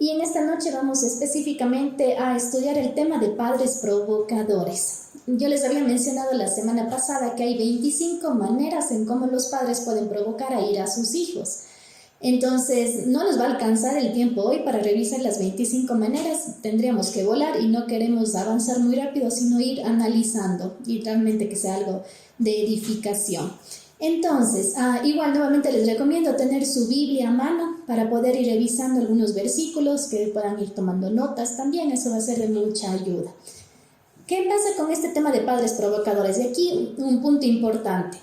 Y en esta noche vamos específicamente a estudiar el tema de padres provocadores. Yo les había mencionado la semana pasada que hay 25 maneras en cómo los padres pueden provocar a ira a sus hijos. Entonces, no nos va a alcanzar el tiempo hoy para revisar las 25 maneras. Tendríamos que volar y no queremos avanzar muy rápido, sino ir analizando y realmente que sea algo de edificación. Entonces, igual nuevamente les recomiendo tener su Biblia a mano para poder ir revisando algunos versículos, que puedan ir tomando notas también. Eso va a ser de mucha ayuda. ¿Qué pasa con este tema de padres provocadores? Y aquí un punto importante.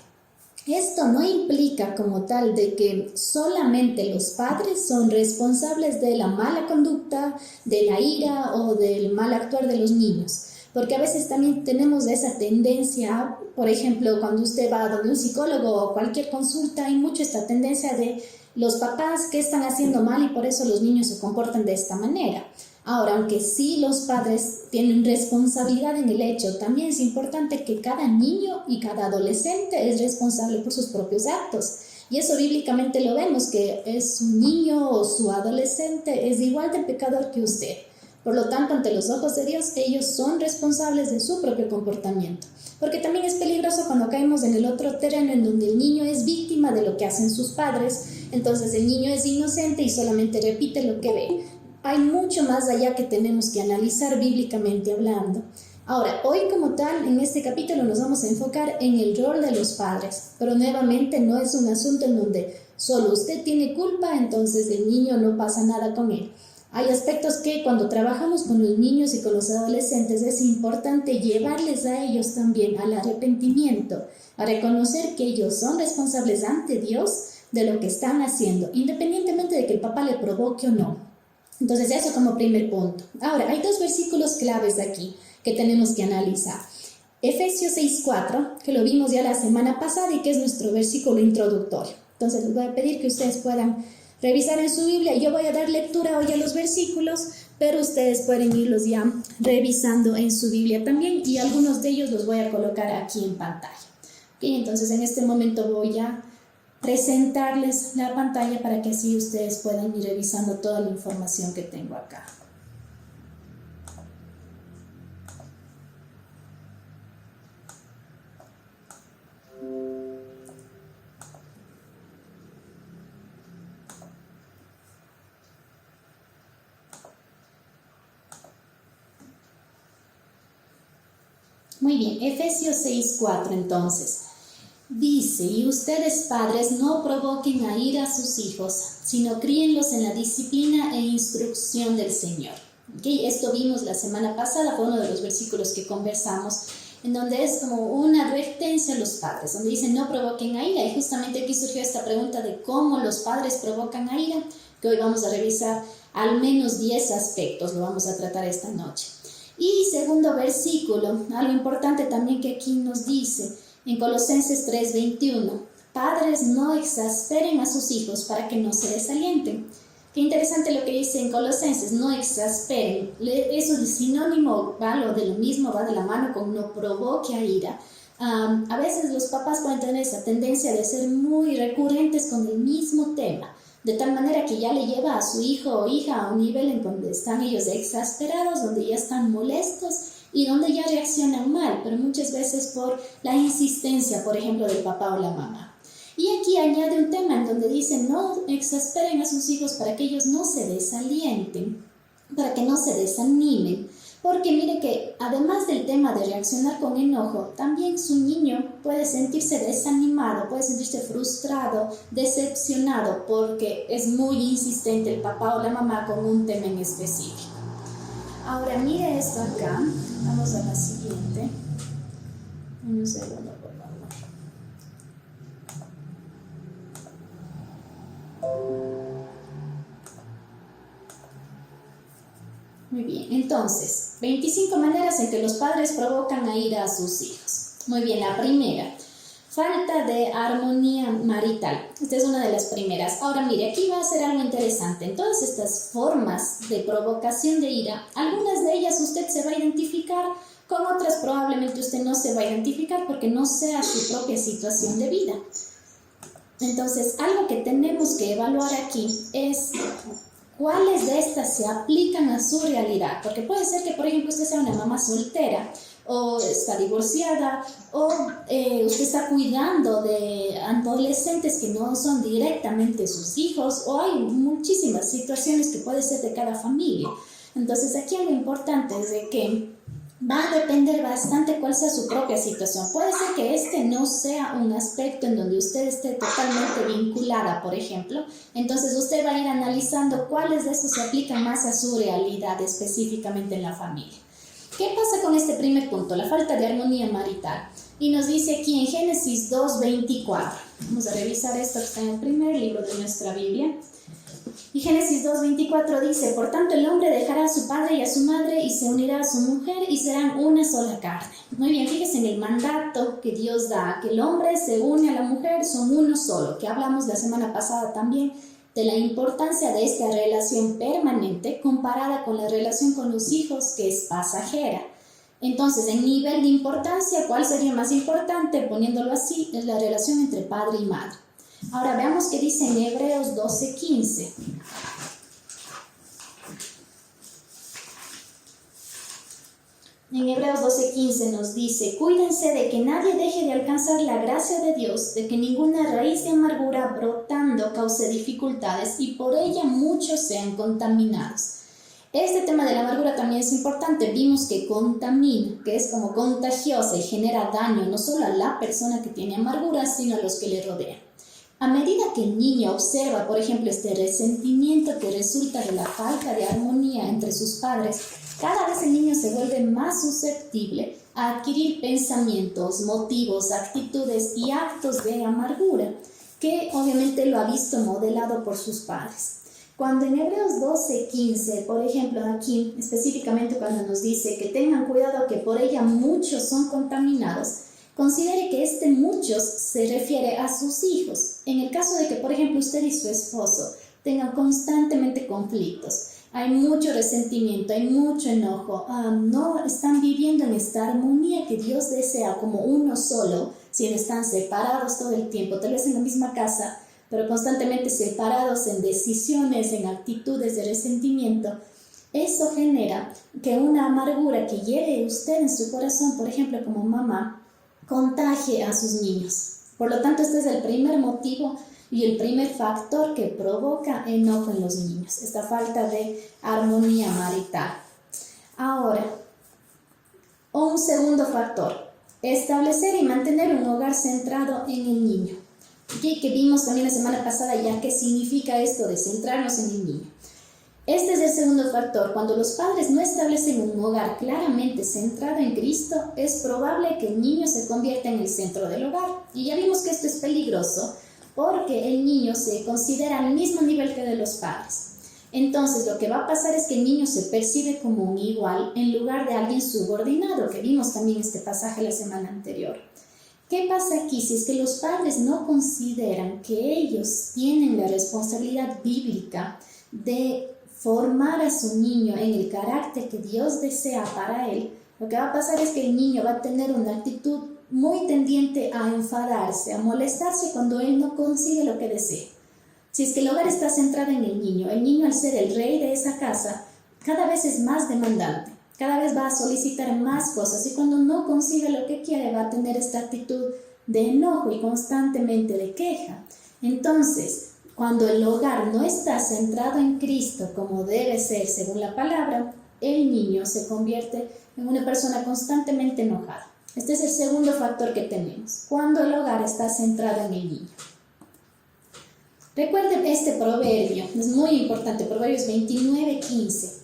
Esto no implica como tal de que solamente los padres son responsables de la mala conducta, de la ira o del mal actuar de los niños. Porque a veces también tenemos esa tendencia, por ejemplo, cuando usted va a donde un psicólogo o cualquier consulta, hay mucho esta tendencia de los papás que están haciendo mal y por eso los niños se comportan de esta manera. Ahora, aunque sí los padres tienen responsabilidad en el hecho, también es importante que cada niño y cada adolescente es responsable por sus propios actos. Y eso bíblicamente lo vemos, que es su niño o su adolescente es igual de pecador que usted. Por lo tanto, ante los ojos de Dios, ellos son responsables de su propio comportamiento. Porque también es peligroso cuando caemos en el otro terreno en donde el niño es víctima de lo que hacen sus padres. Entonces el niño es inocente y solamente repite lo que ve. Hay mucho más allá que tenemos que analizar bíblicamente hablando. Ahora, hoy como tal, en este capítulo nos vamos a enfocar en el rol de los padres. Pero nuevamente no es un asunto en donde solo usted tiene culpa, entonces el niño no pasa nada con él. Hay aspectos que cuando trabajamos con los niños y con los adolescentes es importante llevarles a ellos también al arrepentimiento, a reconocer que ellos son responsables ante Dios de lo que están haciendo, independientemente de que el papá le provoque o no. Entonces eso como primer punto. Ahora, hay dos versículos claves aquí que tenemos que analizar. Efesios 6:4, que lo vimos ya la semana pasada y que es nuestro versículo introductorio. Entonces les voy a pedir que ustedes puedan revisar en su Biblia. Yo voy a dar lectura hoy a los versículos, pero ustedes pueden irlos ya revisando en su Biblia también y algunos de ellos los voy a colocar aquí en pantalla. Y entonces en este momento voy a presentarles la pantalla para que así ustedes puedan ir revisando toda la información que tengo acá. Muy bien, Efesios 6:4 entonces. Dice, y ustedes padres no provoquen a ira a sus hijos, sino críenlos en la disciplina e instrucción del Señor. ¿Okay? Esto vimos la semana pasada, fue uno de los versículos que conversamos, en donde es como una advertencia a los padres, donde dice no provoquen a ira. Y justamente aquí surgió esta pregunta de cómo los padres provocan a ira, que hoy vamos a revisar al menos 10 aspectos, lo vamos a tratar esta noche. Y segundo versículo, algo importante también que aquí nos dice, en Colosenses 3:21, padres no exasperen a sus hijos para que no se desalienten. Qué interesante lo que dice en Colosenses, no exasperen. Eso es sinónimo, va lo de lo mismo, va de la mano con no provoque a ira. A veces los papás pueden tener esa tendencia de ser muy recurrentes con el mismo tema, de tal manera que ya le lleva a su hijo o hija a un nivel en donde están ellos exasperados, donde ya están molestos y donde ya reaccionan mal, pero muchas veces por la insistencia, por ejemplo, del papá o la mamá. Y aquí añade un tema en donde dice no exasperen a sus hijos para que ellos no se desalienten, para que no se desanimen. Porque mire que además del tema de reaccionar con enojo, también su niño puede sentirse desanimado, puede sentirse frustrado, decepcionado, porque es muy insistente el papá o la mamá con un tema en específico. Ahora mire esto acá, vamos a la siguiente. Un segundo, por favor. Muy bien, entonces, 25 maneras en que los padres provocan a ira a sus hijos. Muy bien, la primera, falta de armonía marital. Esta es una de las primeras. Ahora mire, aquí va a ser algo interesante. En todas estas formas de provocación de ira, algunas de ellas usted se va a identificar, con otras probablemente usted no se va a identificar porque no sea su propia situación de vida. Entonces, algo que tenemos que evaluar aquí es cuáles de estas se aplican a su realidad. Porque puede ser que, por ejemplo, usted sea una mamá soltera, o está divorciada, o usted está cuidando de adolescentes que no son directamente sus hijos, o hay muchísimas situaciones que puede ser de cada familia. Entonces aquí lo importante es de que va a depender bastante cuál sea su propia situación. Puede ser que este no sea un aspecto en donde usted esté totalmente vinculada, por ejemplo. Entonces usted va a ir analizando cuáles de estos se aplican más a su realidad específicamente en la familia. ¿Qué pasa con este primer punto? La falta de armonía marital. Y nos dice aquí en Génesis 2:24. Vamos a revisar esto que está en el primer libro de nuestra Biblia. Y Génesis 2:24 dice: por tanto el hombre dejará a su padre y a su madre y se unirá a su mujer y serán una sola carne. Muy bien, fíjense en el mandato que Dios da, que el hombre se une a la mujer, son uno solo, que hablamos la semana pasada también de la importancia de esta relación permanente comparada con la relación con los hijos, que es pasajera. Entonces, en nivel de importancia, ¿cuál sería más importante? Poniéndolo así, es la relación entre padre y madre. Ahora veamos qué dice en Hebreos 12:15. En Hebreos 12:15 nos dice: cuídense de que nadie deje de alcanzar la gracia de Dios, de que ninguna raíz de amargura brotando cause dificultades y por ella muchos sean contaminados. Este tema de la amargura también es importante. Vimos que contamina, que es como contagiosa y genera daño no solo a la persona que tiene amargura, sino a los que le rodean. A medida que el niño observa, por ejemplo, este resentimiento que resulta de la falta de armonía entre sus padres, cada vez el niño se vuelve más susceptible a adquirir pensamientos, motivos, actitudes y actos de amargura, que obviamente lo ha visto modelado por sus padres. Cuando en Hebreos 12:15, por ejemplo, aquí específicamente cuando nos dice que tengan cuidado que por ella muchos son contaminados, considere que este muchos se refiere a sus hijos. En el caso de que, por ejemplo, usted y su esposo tengan constantemente conflictos, hay mucho resentimiento, hay mucho enojo, no están viviendo en esta armonía que Dios desea como uno solo, si están separados todo el tiempo, tal vez en la misma casa, pero constantemente separados en decisiones, en actitudes de resentimiento. Eso genera que una amargura que lleve usted en su corazón, por ejemplo, como mamá, contagie a sus niños. Por lo tanto, este es el primer motivo y el primer factor que provoca enojo en los niños, esta falta de armonía marital. Ahora, un segundo factor, establecer y mantener un hogar centrado en el niño. Aquí que vimos también la semana pasada ya qué significa esto de centrarnos en el niño. Este es el segundo factor. Cuando los padres no establecen un hogar claramente centrado en Cristo, es probable que el niño se convierta en el centro del hogar. Y ya vimos que esto es peligroso porque el niño se considera al mismo nivel que de los padres. Entonces lo que va a pasar es que el niño se percibe como un igual en lugar de alguien subordinado, que vimos también este pasaje la semana anterior. ¿Qué pasa aquí? Si es que los padres no consideran que ellos tienen la responsabilidad bíblica de formar a su niño en el carácter que Dios desea para él, lo que va a pasar es que el niño va a tener una actitud muy tendiente a enfadarse, a molestarse cuando él no consigue lo que desea. Si es que el hogar está centrado en el niño al ser el rey de esa casa, cada vez es más demandante, cada vez va a solicitar más cosas y cuando no consigue lo que quiere va a tener esta actitud de enojo y constantemente de queja. Entonces, cuando el hogar no está centrado en Cristo como debe ser según la palabra, el niño se convierte en una persona constantemente enojada. Este es el segundo factor que tenemos, cuando el hogar está centrado en el niño. Recuerden este proverbio, es muy importante, Proverbios 29:15.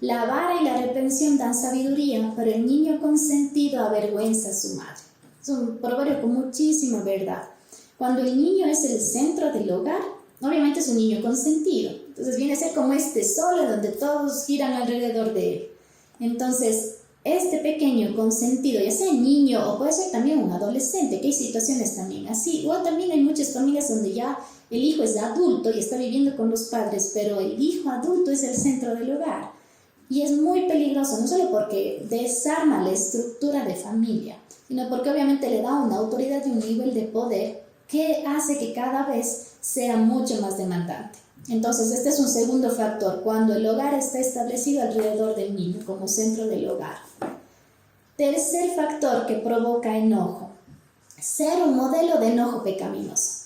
La vara y la reprensión dan sabiduría, pero el niño consentido avergüenza a su madre. Es un proverbio con muchísima verdad. Cuando el niño es el centro del hogar, obviamente es un niño consentido. Entonces viene a ser como este sol donde todos giran alrededor de él. Entonces, este pequeño consentido, ya sea niño o puede ser también un adolescente, que hay situaciones también así, o también hay muchas familias donde ya el hijo es adulto y está viviendo con los padres, pero el hijo adulto es el centro del hogar. Y es muy peligroso, no solo porque desarma la estructura de familia, sino porque obviamente le da una autoridad y un nivel de poder que hace que cada vez sea mucho más demandante. Entonces, este es un segundo factor, cuando el hogar está establecido alrededor del niño como centro del hogar. Tercer factor que provoca enojo, ser un modelo de enojo pecaminoso.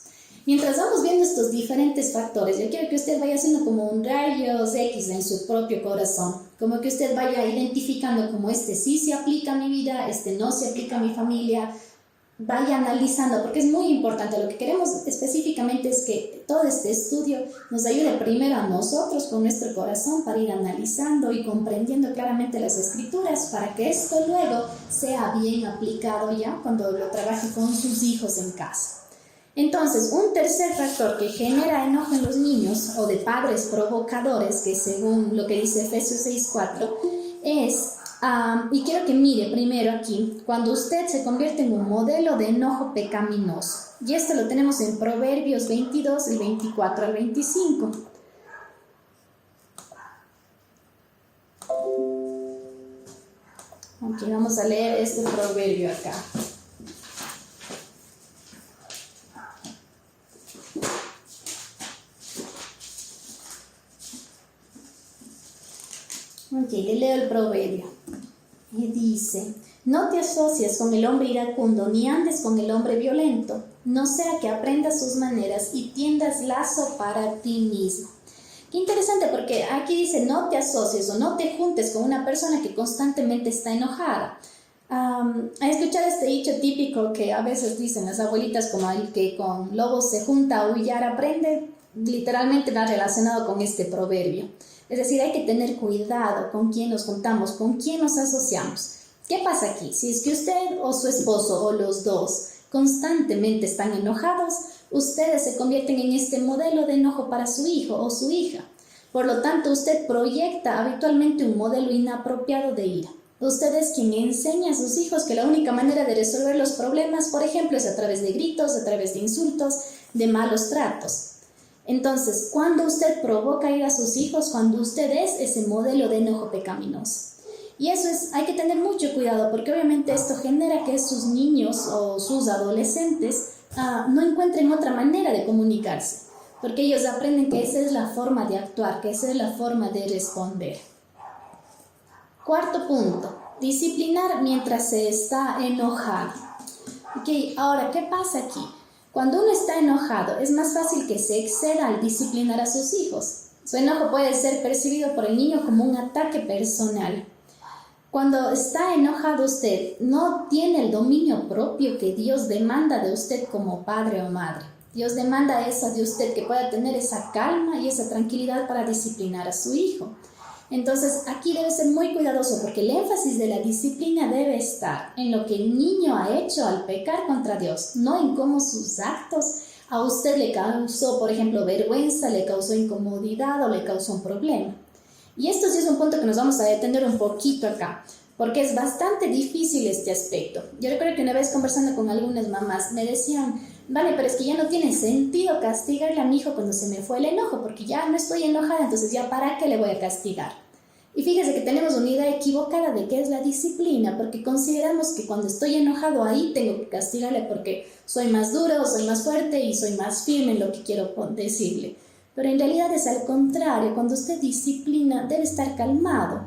Mientras vamos viendo estos diferentes factores, yo quiero que usted vaya haciendo como un rayos X en su propio corazón, como que usted vaya identificando como este sí se aplica a mi vida, este no se aplica a mi familia, vaya analizando, porque es muy importante. Lo que queremos específicamente es que todo este estudio nos ayude primero a nosotros con nuestro corazón para ir analizando y comprendiendo claramente las escrituras, para que esto luego sea bien aplicado ya cuando lo trabaje con sus hijos en casa. Entonces, un tercer factor que genera enojo en los niños o de padres provocadores, que según lo que dice Efesios 6:4, es, y quiero que mire primero aquí, cuando usted se convierte en un modelo de enojo pecaminoso. Y esto lo tenemos en Proverbios 22, el 24 al 25. Ok, vamos a leer este proverbio acá. Ok, le leo el proverbio. Y dice: no te asocies con el hombre iracundo, ni andes con el hombre violento, no sea que aprendas sus maneras y tiendas lazo para ti mismo. Qué interesante, porque aquí dice no te asocies o no te juntes con una persona que constantemente está enojada. ¿Has escuchado este dicho típico que a veces dicen las abuelitas, como el que con lobos se junta, a aullar aprende? Literalmente va relacionado con este proverbio. Es decir, hay que tener cuidado con quién nos juntamos, con quién nos asociamos. ¿Qué pasa aquí? Si es que usted o su esposo o los dos constantemente están enojados, ustedes se convierten en este modelo de enojo para su hijo o su hija. Por lo tanto, usted proyecta habitualmente un modelo inapropiado de ira. Usted es quien enseña a sus hijos que la única manera de resolver los problemas, por ejemplo, es a través de gritos, a través de insultos, de malos tratos. Entonces, cuando usted provoca ira a sus hijos, cuando usted es ese modelo de enojo pecaminoso. Y eso hay que tener mucho cuidado, porque obviamente esto genera que sus niños o sus adolescentes no encuentren otra manera de comunicarse, porque ellos aprenden que esa es la forma de actuar, que esa es la forma de responder. Cuarto punto, disciplinar mientras se está enojado. Ok, ahora, ¿qué pasa aquí? Cuando uno está enojado, es más fácil que se exceda al disciplinar a sus hijos. Su enojo puede ser percibido por el niño como un ataque personal. Cuando está enojado usted, no tiene el dominio propio que Dios demanda de usted como padre o madre. Dios demanda eso de usted, que pueda tener esa calma y esa tranquilidad para disciplinar a su hijo. Entonces, aquí debe ser muy cuidadoso, porque el énfasis de la disciplina debe estar en lo que el niño ha hecho al pecar contra Dios, no en cómo sus actos a usted le causó, por ejemplo, vergüenza, le causó incomodidad o le causó un problema. Y esto sí es un punto que nos vamos a detener un poquito acá, porque es bastante difícil este aspecto. Yo recuerdo que una vez conversando con algunas mamás me decían: vale, pero es que ya no tiene sentido castigarle a mi hijo cuando se me fue el enojo, porque ya no estoy enojada, entonces ya ¿para qué le voy a castigar? Y fíjese que tenemos una idea equivocada de qué es la disciplina, porque consideramos que cuando estoy enojado ahí tengo que castigarle porque soy más duro, soy más fuerte y soy más firme en lo que quiero decirle. Pero en realidad es al contrario. Cuando usted disciplina, debe estar calmado.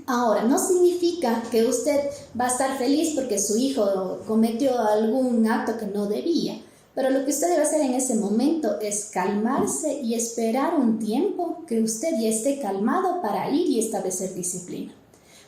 Ahora, no significa que usted va a estar feliz porque su hijo cometió algún acto que no debía, pero lo que usted debe hacer en ese momento es calmarse y esperar un tiempo que usted ya esté calmado para ir y establecer disciplina.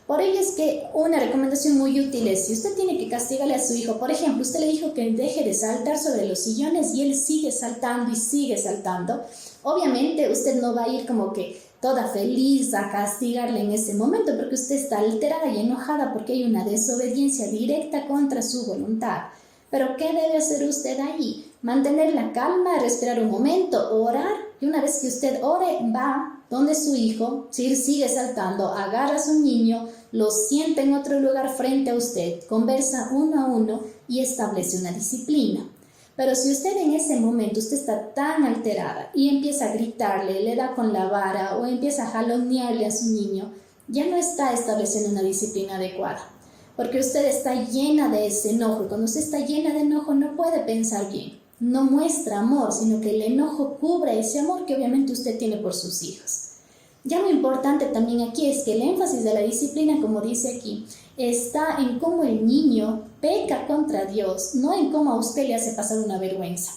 Por ello es que una recomendación muy útil es, si usted tiene que castigarle a su hijo, por ejemplo, usted le dijo que deje de saltar sobre los sillones y él sigue saltando y sigue saltando, obviamente usted no va a ir como que toda feliz a castigarle en ese momento, porque usted está alterada y enojada porque hay una desobediencia directa contra su voluntad. Pero ¿qué debe hacer usted ahí? Mantener la calma, respirar un momento, orar, y una vez que usted ore, va donde su hijo, si sigue saltando, agarra a su niño, lo sienta en otro lugar frente a usted, conversa uno a uno y establece una disciplina. Pero si usted en ese momento usted está tan alterada y empieza a gritarle, le da con la vara o empieza a jalonearle a su niño, ya no está estableciendo una disciplina adecuada, porque usted está llena de ese enojo, y cuando usted está llena de enojo no puede pensar bien. no muestra amor, sino que el enojo cubre ese amor que obviamente usted tiene por sus hijos. Ya lo importante también aquí es que el énfasis de la disciplina, como dice aquí, está en cómo el niño peca contra Dios, no en cómo a usted le hace pasar una vergüenza.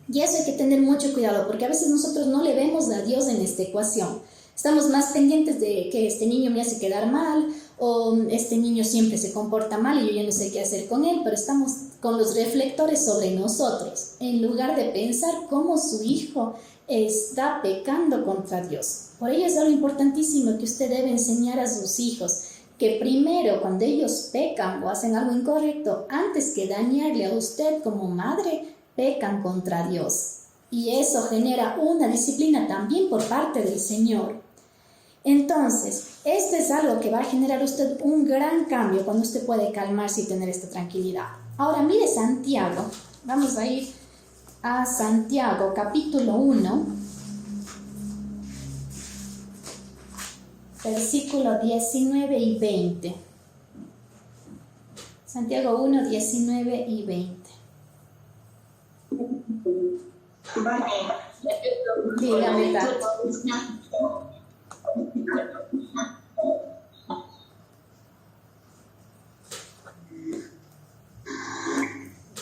Y eso hay que tener mucho cuidado, porque a veces nosotros no le vemos a Dios en esta ecuación. Estamos más pendientes de que este niño me hace quedar mal, o este niño siempre se comporta mal y yo ya no sé qué hacer con él, pero estamos con los reflectores sobre nosotros, en lugar de pensar cómo su hijo está pecando contra Dios. Por ello es algo importantísimo que usted debe enseñar a sus hijos, que primero cuando ellos pecan o hacen algo incorrecto, antes que dañarle a usted como madre, pecan contra Dios. Y eso genera una disciplina también por parte del Señor. Entonces, esto es algo que va a generar usted un gran cambio cuando usted puede calmarse y tener esta tranquilidad. Ahora mire Santiago, vamos a ir a Santiago capítulo 1, versículo 19 y 20. Santiago 1, 19 y 20. Vale. Dígame, Tati.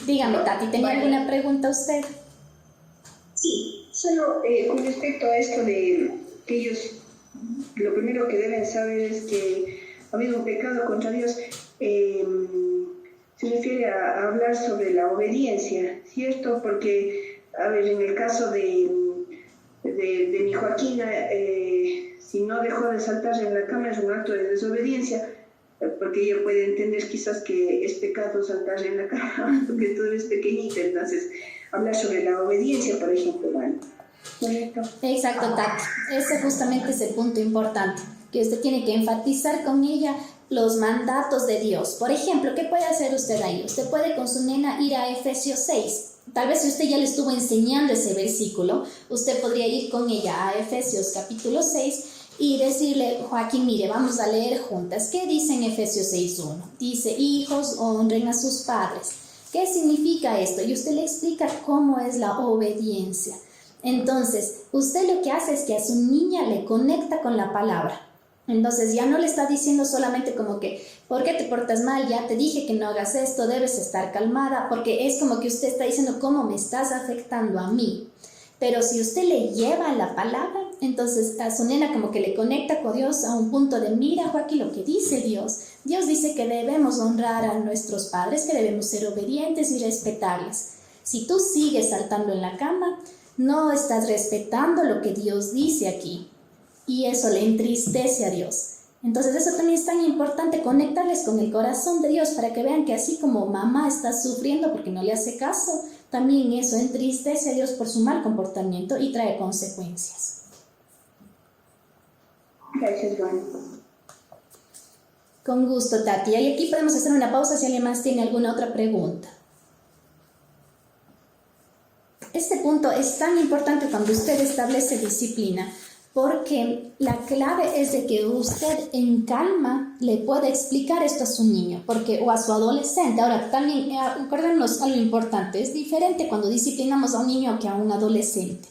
Dígame, Tati, ¿tenía alguna pregunta usted? Sí, solo con respecto a esto de que ellos, lo primero que deben saber es que ha habido un pecado contra Dios, se refiere a hablar sobre la obediencia, ¿cierto? Porque, a ver, en el caso de mi Joaquina, si no dejó de saltar en la cama es un acto de desobediencia, porque ella puede entender quizás que es pecado saltar en la cama, porque tú eres pequeñita, entonces hablar sobre la obediencia, por ejemplo, ¿vale? ¿Correcto? Exacto, Tati. Ese justamente es el punto importante, que usted tiene que enfatizar con ella los mandatos de Dios. Por ejemplo, ¿qué puede hacer usted ahí? Usted puede con su nena ir a Efesios 6. Tal vez si usted ya le estuvo enseñando ese versículo, usted podría ir con ella a Efesios capítulo 6 y decirle, Joaquín, mire, vamos a leer juntas. ¿Qué dice en Efesios 6:1? Dice, hijos, honren a sus padres. ¿Qué significa esto? Y usted le explica cómo es la obediencia. Entonces, usted lo que hace es que a su niña le conecta con la palabra. Entonces ya no le está diciendo solamente como que, ¿por qué te portas mal? Ya te dije que no hagas esto, debes estar calmada, porque es como que usted está diciendo cómo me estás afectando a mí. Pero si usted le lleva la palabra, entonces a su nena como que le conecta con Dios a un punto de, mira Joaquín, lo que dice Dios. Dios dice que debemos honrar a nuestros padres, que debemos ser obedientes y respetarles. Si tú sigues saltando en la cama, no estás respetando lo que Dios dice aquí. Y eso le entristece a Dios. Entonces eso también es tan importante, conectarles con el corazón de Dios para que vean que así como mamá está sufriendo porque no le hace caso, también eso entristece a Dios por su mal comportamiento y trae consecuencias. Gracias, Juan. Con gusto, Tati. Y aquí podemos hacer una pausa si alguien más tiene alguna otra pregunta. Este punto es tan importante cuando usted establece disciplina, porque la clave es de que usted en calma le pueda explicar esto a su niño o a su adolescente. Ahora, también acordémonos algo importante, es diferente cuando disciplinamos a un niño que a un adolescente.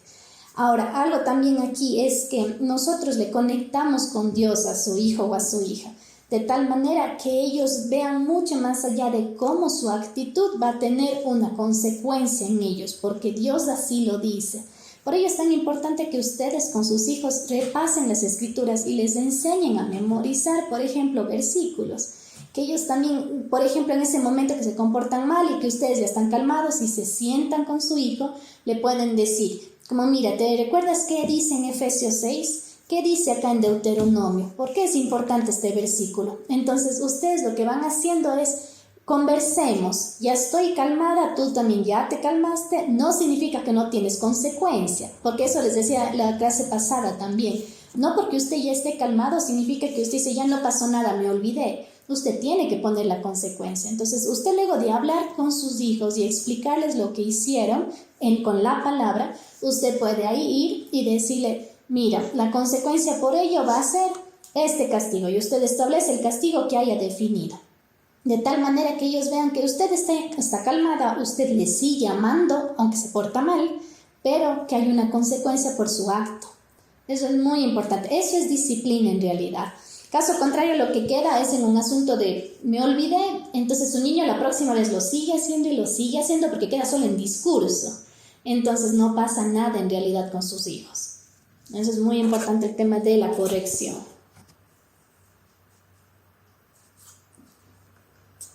Ahora, algo también aquí es que nosotros le conectamos con Dios a su hijo o a su hija, de tal manera que ellos vean mucho más allá de cómo su actitud va a tener una consecuencia en ellos, porque Dios así lo dice. Por ello es tan importante que ustedes con sus hijos repasen las escrituras y les enseñen a memorizar, por ejemplo, versículos. Que ellos también, por ejemplo, en ese momento que se comportan mal y que ustedes ya están calmados y se sientan con su hijo, le pueden decir, como mira, ¿te recuerdas qué dice en Efesios 6? ¿Qué dice acá en Deuteronomio? ¿Por qué es importante este versículo? Entonces ustedes lo que van haciendo es, conversemos, ya estoy calmada, tú también ya te calmaste, no significa que no tienes consecuencia, porque eso les decía la clase pasada también, no porque usted ya esté calmado significa que usted dice ya no pasó nada, me olvidé, usted tiene que poner la consecuencia. Entonces usted luego de hablar con sus hijos y explicarles lo que hicieron con la palabra, usted puede ahí ir y decirle, mira, la consecuencia por ello va a ser este castigo y usted establece el castigo que haya definido. de tal manera que ellos vean que usted está calmada, usted le sigue amando, aunque se porta mal, pero que hay una consecuencia por su acto. Eso es muy importante, eso es disciplina en realidad. Caso contrario, lo que queda es en un asunto de me olvidé, entonces su niño la próxima vez lo sigue haciendo y lo sigue haciendo porque queda solo en discurso. Entonces no pasa nada en realidad con sus hijos. Eso es muy importante, el tema de la corrección.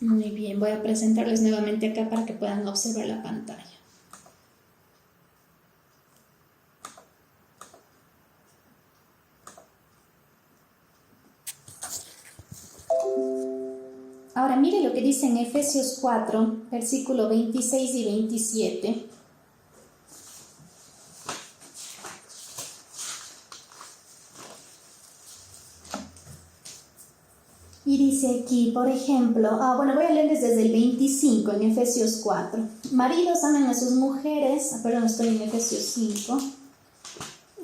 Muy bien, voy a presentarles nuevamente acá para que puedan observar la pantalla. Ahora mire lo que dice en Efesios 4, versículo 26 y 27. Y dice aquí, por ejemplo, voy a leerles desde el 25 en Efesios 4. Maridos, amen a sus mujeres, estoy en Efesios 5.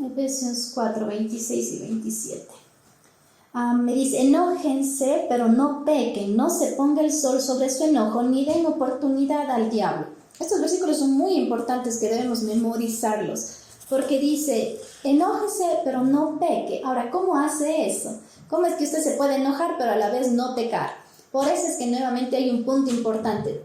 Efesios 4, 26 y 27. Me dice, enójense, pero no pequen, no se ponga el sol sobre su enojo, ni den oportunidad al diablo. Estos versículos son muy importantes que debemos memorizarlos, porque dice, enójese, pero no peque. Ahora, ¿cómo hace eso? ¿Cómo es que usted se puede enojar, pero a la vez no pecar? Por eso es que nuevamente hay un punto importante.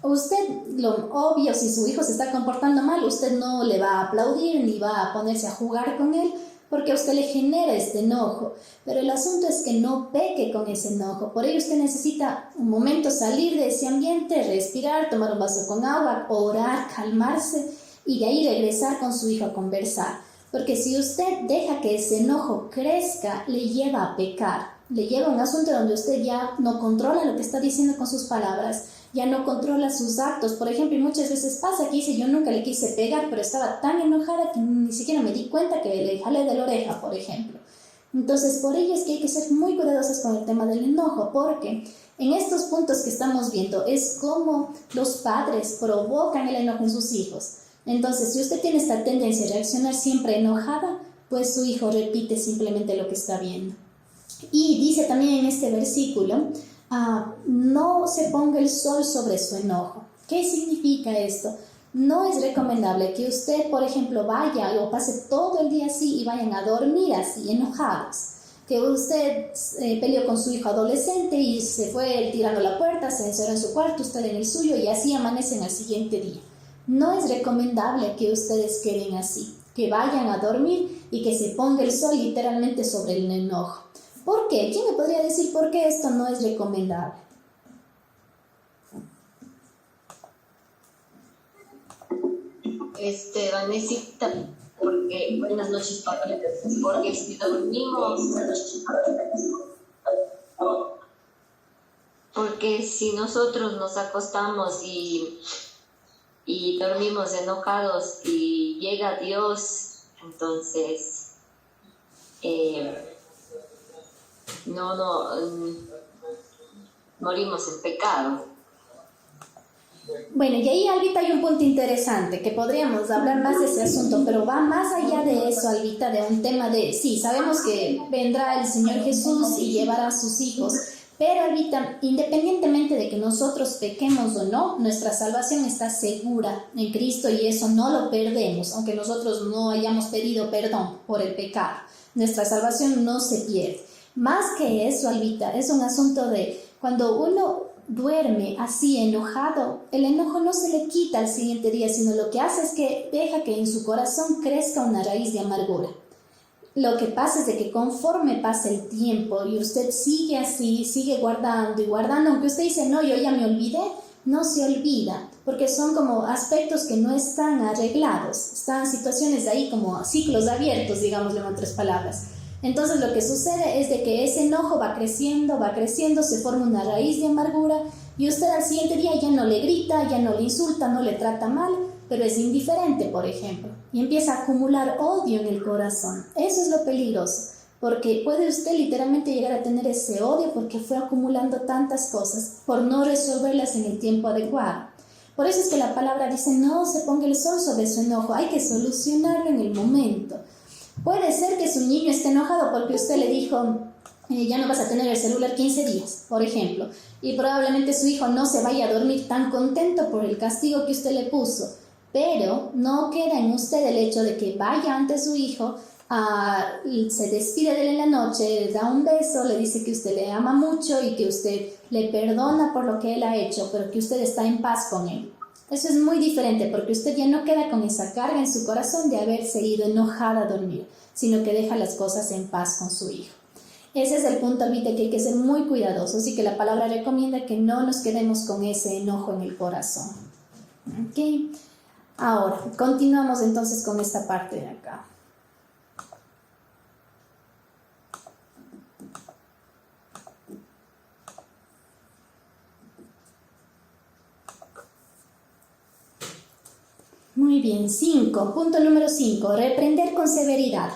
Usted, lo obvio, si su hijo se está comportando mal, usted no le va a aplaudir ni va a ponerse a jugar con él, porque a usted le genera este enojo, pero el asunto es que no peque con ese enojo. Por ello usted necesita un momento salir de ese ambiente, respirar, tomar un vaso con agua, orar, calmarse y de ahí regresar con su hijo a conversar. Porque si usted deja que ese enojo crezca, le lleva a pecar, le lleva a un asunto donde usted ya no controla lo que está diciendo con sus palabras, ya no controla sus actos. Por ejemplo, y muchas veces pasa que dice, yo nunca le quise pegar, pero estaba tan enojada que ni siquiera me di cuenta que le jalé de la oreja, por ejemplo. Entonces, por ello es que hay que ser muy cuidadosos con el tema del enojo, porque en estos puntos que estamos viendo es como los padres provocan el enojo en sus hijos. Entonces, si usted tiene esta tendencia a reaccionar siempre enojada, pues su hijo repite simplemente lo que está viendo. Y dice también en este versículo, no se ponga el sol sobre su enojo. ¿Qué significa esto? No es recomendable que usted, por ejemplo, vaya o pase todo el día así y vayan a dormir así, enojados. Que usted peleó con su hijo adolescente y se fue tirando la puerta, se encerró en su cuarto, usted en el suyo y así amanecen al siguiente día. No es recomendable que ustedes queden así, que vayan a dormir y que se ponga el sol literalmente sobre el enojo. ¿Por qué? ¿Quién me podría decir por qué esto no es recomendable? Vanesita, porque buenas noches, papá, porque si dormimos, porque si nosotros nos acostamos y dormimos enojados y llega Dios, entonces morimos en pecado. Bueno, y ahí, Albita, hay un punto interesante que podríamos hablar más de ese asunto, pero va más allá de eso, Albita, de un tema de, sí, sabemos que vendrá el Señor Jesús y llevará a sus hijos, pero, Albita, independientemente de que nosotros pequemos o no, nuestra salvación está segura en Cristo y eso no lo perdemos, aunque nosotros no hayamos pedido perdón por el pecado. Nuestra salvación no se pierde. Más que eso, Albita, es un asunto de cuando uno duerme así enojado, el enojo no se le quita al siguiente día, sino lo que hace es que deja que en su corazón crezca una raíz de amargura. Lo que pasa es de que conforme pasa el tiempo y usted sigue así, sigue guardando y guardando, aunque usted dice, no, yo ya me olvidé, no se olvida, porque son como aspectos que no están arreglados, están situaciones de ahí como ciclos abiertos, digámoslo en otras palabras. Entonces lo que sucede es de que ese enojo va creciendo, se forma una raíz de amargura y usted al siguiente día ya no le grita, ya no le insulta, no le trata mal, pero es indiferente, por ejemplo, y empieza a acumular odio en el corazón. Eso es lo peligroso, porque puede usted literalmente llegar a tener ese odio porque fue acumulando tantas cosas por no resolverlas en el tiempo adecuado. Por eso es que la palabra dice, no se ponga el sol sobre su enojo, hay que solucionarlo en el momento. Puede ser que su niño esté enojado porque usted le dijo, ya no vas a tener el celular 15 días, por ejemplo, y probablemente su hijo no se vaya a dormir tan contento por el castigo que usted le puso, pero no queda en usted el hecho de que vaya ante su hijo, se despide de él en la noche, le da un beso, le dice que usted le ama mucho y que usted le perdona por lo que él ha hecho, pero que usted está en paz con él. Eso es muy diferente porque usted ya no queda con esa carga en su corazón de haberse ido enojada a dormir, sino que deja las cosas en paz con su hijo. Ese es el punto, Albita, que hay que ser muy cuidadosos y que la palabra recomienda que no nos quedemos con ese enojo en el corazón. ¿Ok? Ahora, continuamos entonces con esta parte de acá. Muy bien, punto número 5, reprender con severidad.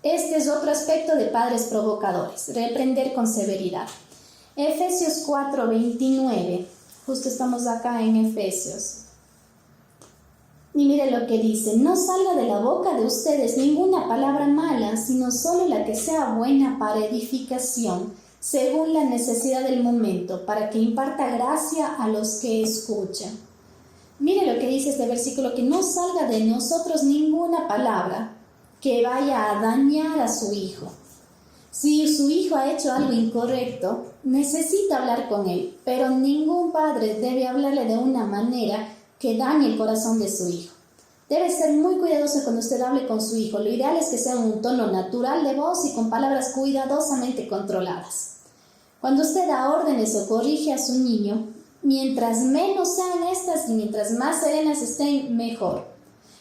Este es otro aspecto de padres provocadores, reprender con severidad. Efesios 4:29, justo estamos acá en Efesios. Y mire lo que dice: no salga de la boca de ustedes ninguna palabra mala, sino solo la que sea buena para edificación, según la necesidad del momento, para que imparta gracia a los que escuchan. Mire lo que dice este versículo, que no salga de nosotros ninguna palabra que vaya a dañar a su hijo. Si su hijo ha hecho algo incorrecto, necesita hablar con él, pero ningún padre debe hablarle de una manera que dañe el corazón de su hijo. Debe ser muy cuidadoso cuando usted hable con su hijo. Lo ideal es que sea un tono natural de voz y con palabras cuidadosamente controladas. Cuando usted da órdenes o corrige a su niño, mientras menos sean estas y mientras más serenas estén, mejor.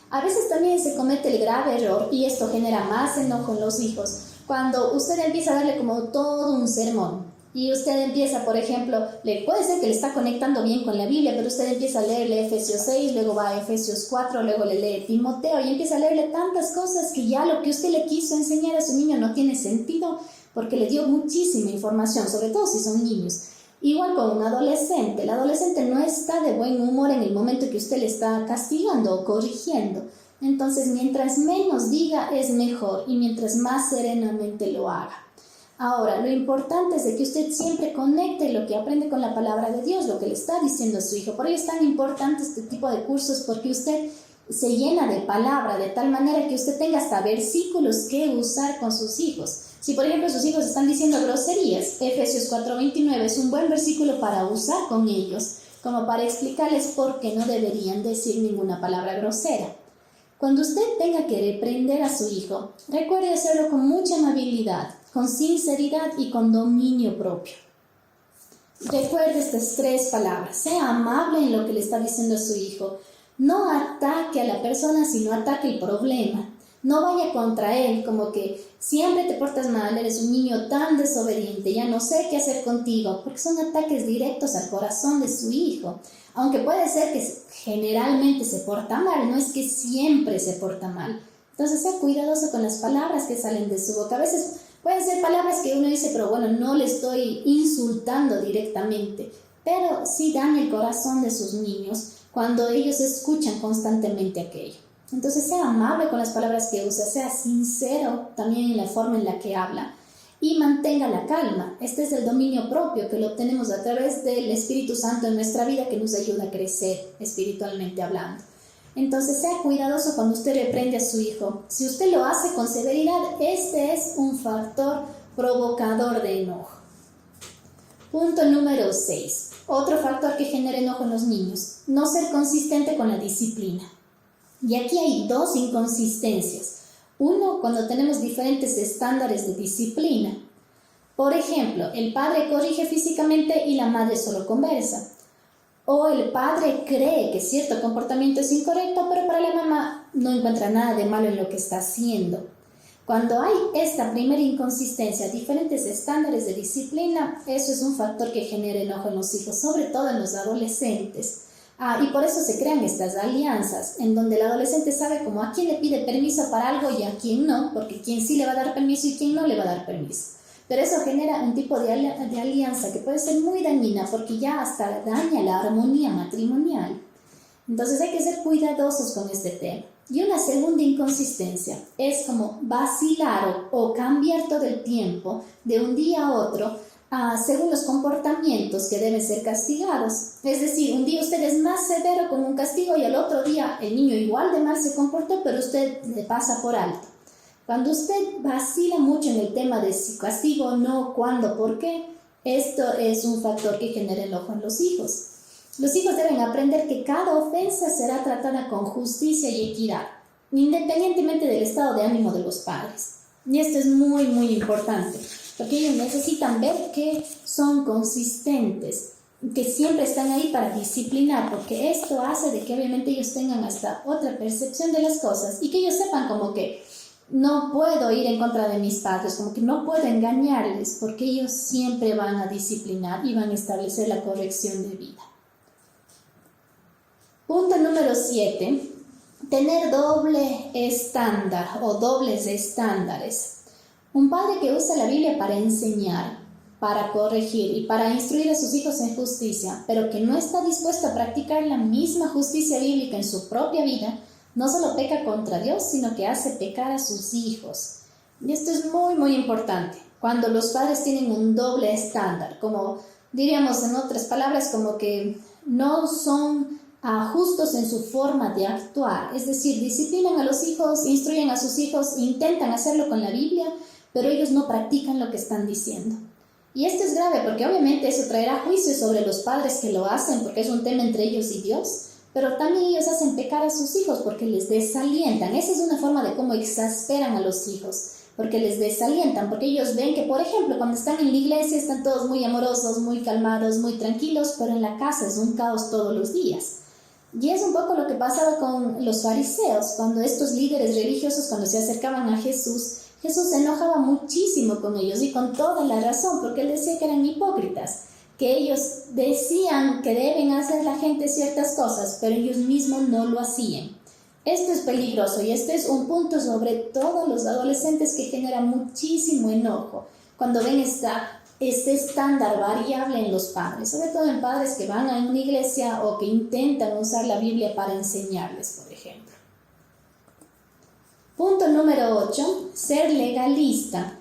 A veces también se comete el grave error, y esto genera más enojo en los hijos, cuando usted empieza a darle como todo un sermón. Y usted empieza, por ejemplo, puede ser que le está conectando bien con la Biblia, pero usted empieza a leerle Efesios 6, luego va a Efesios 4, luego le lee Timoteo y empieza a leerle tantas cosas que ya lo que usted le quiso enseñar a su niño no tiene sentido, porque le dio muchísima información, sobre todo si son niños. Igual con un adolescente. El adolescente no está de buen humor en el momento que usted le está castigando o corrigiendo. Entonces, mientras menos diga es mejor y mientras más serenamente lo haga. Ahora, lo importante es de que usted siempre conecte lo que aprende con la palabra de Dios, lo que le está diciendo a su hijo. Por ello es tan importante este tipo de cursos, porque usted se llena de palabra de tal manera que usted tenga hasta versículos que usar con sus hijos. Si por ejemplo sus hijos están diciendo groserías, Efesios 4:29 es un buen versículo para usar con ellos, como para explicarles por qué no deberían decir ninguna palabra grosera. Cuando usted tenga que reprender a su hijo, recuerde hacerlo con mucha amabilidad, con sinceridad y con dominio propio. Recuerde estas 3 palabras: sea amable en lo que le está diciendo a su hijo. No ataque a la persona, sino ataque el problema. No vaya contra él como que siempre te portas mal, eres un niño tan desobediente, ya no sé qué hacer contigo, porque son ataques directos al corazón de su hijo. Aunque puede ser que generalmente se porta mal, no es que siempre se porta mal. Entonces sea cuidadoso con las palabras que salen de su boca. A veces pueden ser palabras que uno dice, pero bueno, no le estoy insultando directamente, pero sí daña el corazón de sus niños cuando ellos escuchan constantemente aquello. Entonces sea amable con las palabras que usa, sea sincero también en la forma en la que habla y mantenga la calma. Este es el dominio propio que lo obtenemos a través del Espíritu Santo en nuestra vida, que nos ayuda a crecer espiritualmente hablando. Entonces sea cuidadoso cuando usted reprende a su hijo. Si usted lo hace con severidad, este es un factor provocador de enojo. Punto número 6. Otro factor que genera enojo en los niños: no ser consistente con la disciplina. Y aquí hay 2 inconsistencias. Uno, cuando tenemos diferentes estándares de disciplina. Por ejemplo, el padre corrige físicamente y la madre solo conversa. O el padre cree que cierto comportamiento es incorrecto, pero para la mamá no encuentra nada de malo en lo que está haciendo. Cuando hay esta primera inconsistencia, diferentes estándares de disciplina, eso es un factor que genera enojo en los hijos, sobre todo en los adolescentes. Y por eso se crean estas alianzas, en donde el adolescente sabe como a quién le pide permiso para algo y a quién no, porque quién sí le va a dar permiso y quién no le va a dar permiso. Pero eso genera un tipo de alianza que puede ser muy dañina, porque ya hasta daña la armonía matrimonial. Entonces hay que ser cuidadosos con este tema. Y una segunda inconsistencia es como vacilar o cambiar todo el tiempo de un día a otro según los comportamientos que deben ser castigados. Es decir, un día usted es más severo con un castigo y al otro día el niño igual de mal se comportó, pero usted le pasa por alto. Cuando usted vacila mucho en el tema de si castigo o no, cuándo, por qué, esto es un factor que genera enojo en los hijos. Los hijos deben aprender que cada ofensa será tratada con justicia y equidad, independientemente del estado de ánimo de los padres. Y esto es muy, muy importante, porque ellos necesitan ver que son consistentes, que siempre están ahí para disciplinar, porque esto hace de que obviamente ellos tengan hasta otra percepción de las cosas y que ellos sepan como que no puedo ir en contra de mis padres, como que no puedo engañarles, porque ellos siempre van a disciplinar y van a establecer la corrección de vida. Punto número 7. Tener doble estándar o dobles estándares. Un padre que usa la Biblia para enseñar, para corregir y para instruir a sus hijos en justicia, pero que no está dispuesto a practicar la misma justicia bíblica en su propia vida, no solo peca contra Dios, sino que hace pecar a sus hijos. Y esto es muy, muy importante. Cuando los padres tienen un doble estándar, como diríamos en otras palabras, como que no son justos en su forma de actuar. Es decir, disciplinan a los hijos, instruyen a sus hijos, intentan hacerlo con la Biblia, pero ellos no practican lo que están diciendo. Y esto es grave porque obviamente eso traerá juicio sobre los padres que lo hacen, porque es un tema entre ellos y Dios. Pero también ellos hacen pecar a sus hijos porque les desalientan. Esa es una forma de cómo exasperan a los hijos, porque les desalientan, porque ellos ven que, por ejemplo, cuando están en la iglesia están todos muy amorosos, muy calmados, muy tranquilos, pero en la casa es un caos todos los días. Y es un poco lo que pasaba con los fariseos, cuando estos líderes religiosos, cuando se acercaban a Jesús, Jesús se enojaba muchísimo con ellos y con toda la razón, porque él decía que eran hipócritas, que ellos decían que deben hacer la gente ciertas cosas, pero ellos mismos no lo hacían. Esto es peligroso y este es un punto sobre todo los adolescentes que genera muchísimo enojo cuando ven este estándar variable en los padres, sobre todo en padres que van a una iglesia o que intentan usar la Biblia para enseñarles, por ejemplo. Punto número 8, ser legalista.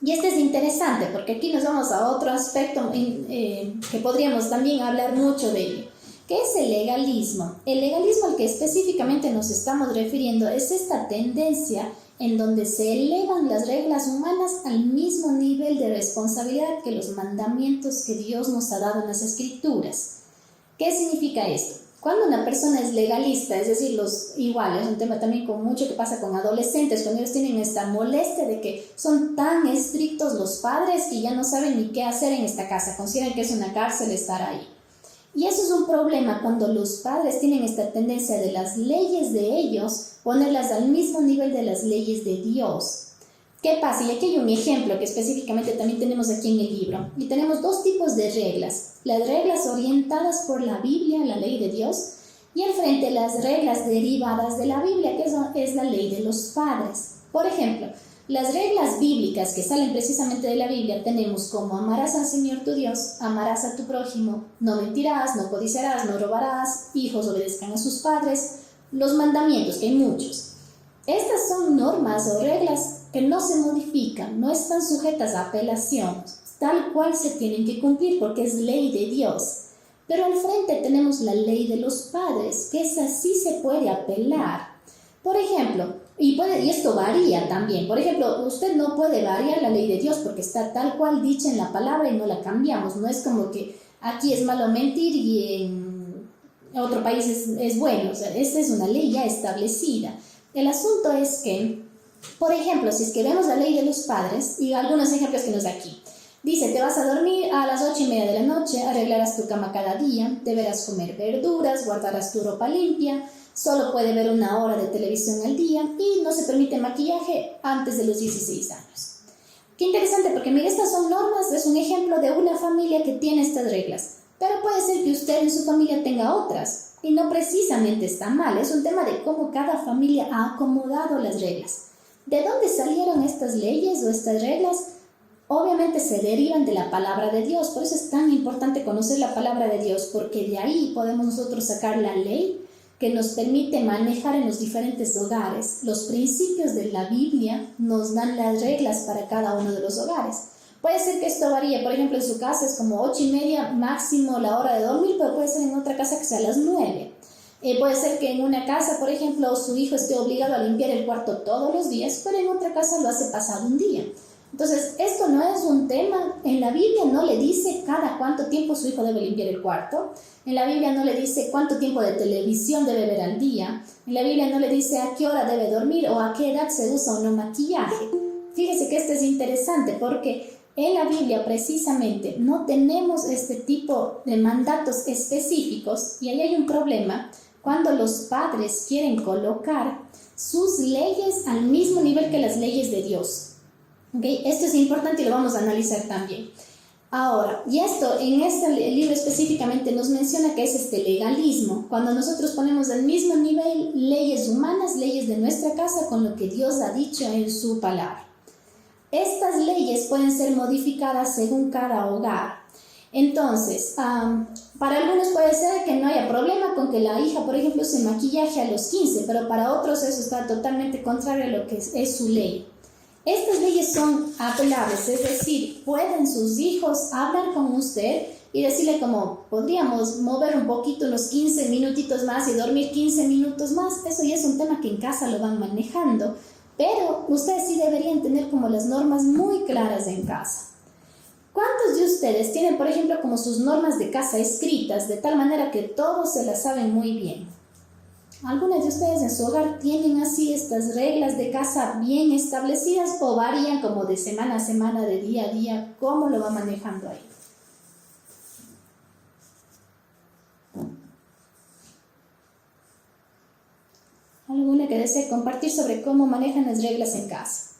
Y este es interesante porque aquí nos vamos a otro aspecto que podríamos también hablar mucho de ello. ¿Qué es el legalismo? El legalismo al que específicamente nos estamos refiriendo es esta tendencia en donde se elevan las reglas humanas al mismo nivel de responsabilidad que los mandamientos que Dios nos ha dado en las Escrituras. ¿Qué significa esto? Cuando una persona es legalista, es decir, igual, es un tema también con mucho que pasa con adolescentes, cuando ellos tienen esta molestia de que son tan estrictos los padres que ya no saben ni qué hacer en esta casa, consideran que es una cárcel estar ahí. Y eso es un problema cuando los padres tienen esta tendencia de las leyes de ellos, ponerlas al mismo nivel de las leyes de Dios. ¿Qué pasa? Y aquí hay un ejemplo que específicamente también tenemos aquí en el libro. Y tenemos dos tipos de reglas. Las reglas orientadas por la Biblia, la ley de Dios, y al frente las reglas derivadas de la Biblia, que es la ley de los padres. Por ejemplo, las reglas bíblicas que salen precisamente de la Biblia tenemos como amarás al Señor tu Dios, amarás a tu prójimo, no mentirás, no codiciarás, no robarás, hijos obedezcan a sus padres, los mandamientos, que hay muchos. Estas son normas o reglas que no se modifican, no están sujetas a apelación, tal cual se tienen que cumplir porque es ley de Dios. Pero al frente tenemos la ley de los padres, que esa sí se puede apelar. Por ejemplo, y esto varía también. Por ejemplo, usted no puede variar la ley de Dios porque está tal cual dicha en la palabra y no la cambiamos. No es como que aquí es malo mentir y en otro país es bueno. O sea, esta es una ley ya establecida. El asunto es que, por ejemplo, si es que vemos la ley de los padres, y algunos ejemplos que nos da aquí, dice, te vas a dormir a las 8:30 de la noche, arreglarás tu cama cada día, deberás comer verduras, guardarás tu ropa limpia, solo puede ver 1 hora de televisión al día y no se permite maquillaje antes de los 16 años. Qué interesante, porque mira, estas son normas, es un ejemplo de una familia que tiene estas reglas, pero puede ser que usted en su familia tenga otras. Y no precisamente está mal, es un tema de cómo cada familia ha acomodado las reglas. ¿De dónde salieron estas leyes o estas reglas? Obviamente se derivan de la palabra de Dios, por eso es tan importante conocer la palabra de Dios, porque de ahí podemos nosotros sacar la ley que nos permite manejar en los diferentes hogares. Los principios de la Biblia nos dan las reglas para cada uno de los hogares. Puede ser que esto varíe, por ejemplo, en su casa es como 8:30 máximo la hora de dormir, pero puede ser en otra casa que sea a las 9. Puede ser que en una casa, por ejemplo, su hijo esté obligado a limpiar el cuarto todos los días, pero en otra casa lo hace pasado un día. Entonces, esto no es un tema, en la Biblia no le dice cada cuánto tiempo su hijo debe limpiar el cuarto, en la Biblia no le dice cuánto tiempo de televisión debe ver al día, en la Biblia no le dice a qué hora debe dormir o a qué edad se usa o no maquillaje. Fíjese que esto es interesante porque en la Biblia precisamente no tenemos este tipo de mandatos específicos y ahí hay un problema cuando los padres quieren colocar sus leyes al mismo nivel que las leyes de Dios. ¿Okay? Esto es importante y lo vamos a analizar también. Ahora, y esto en este libro específicamente nos menciona que es este legalismo, cuando nosotros ponemos al mismo nivel leyes humanas, leyes de nuestra casa con lo que Dios ha dicho en su palabra. Estas leyes pueden ser modificadas según cada hogar. Entonces, para algunos puede ser que no haya problema con que la hija, por ejemplo, se maquillaje a los 15, pero para otros eso está totalmente contrario a lo que es su ley. Estas leyes son apelables, es decir, pueden sus hijos hablar con usted y decirle como, podríamos mover un poquito unos 15 minutitos más y dormir 15 minutos más. Eso ya es un tema que en casa lo van manejando, pero ustedes sí deberían tener como las normas muy claras en casa. ¿Cuántos de ustedes tienen, por ejemplo, como sus normas de casa escritas, de tal manera que todos se las saben muy bien? ¿Algunos de ustedes en su hogar tienen así estas reglas de casa bien establecidas o varían como de semana a semana, de día a día? ¿Cómo lo va manejando ahí? ¿Alguna que desee compartir sobre cómo manejan las reglas en casa?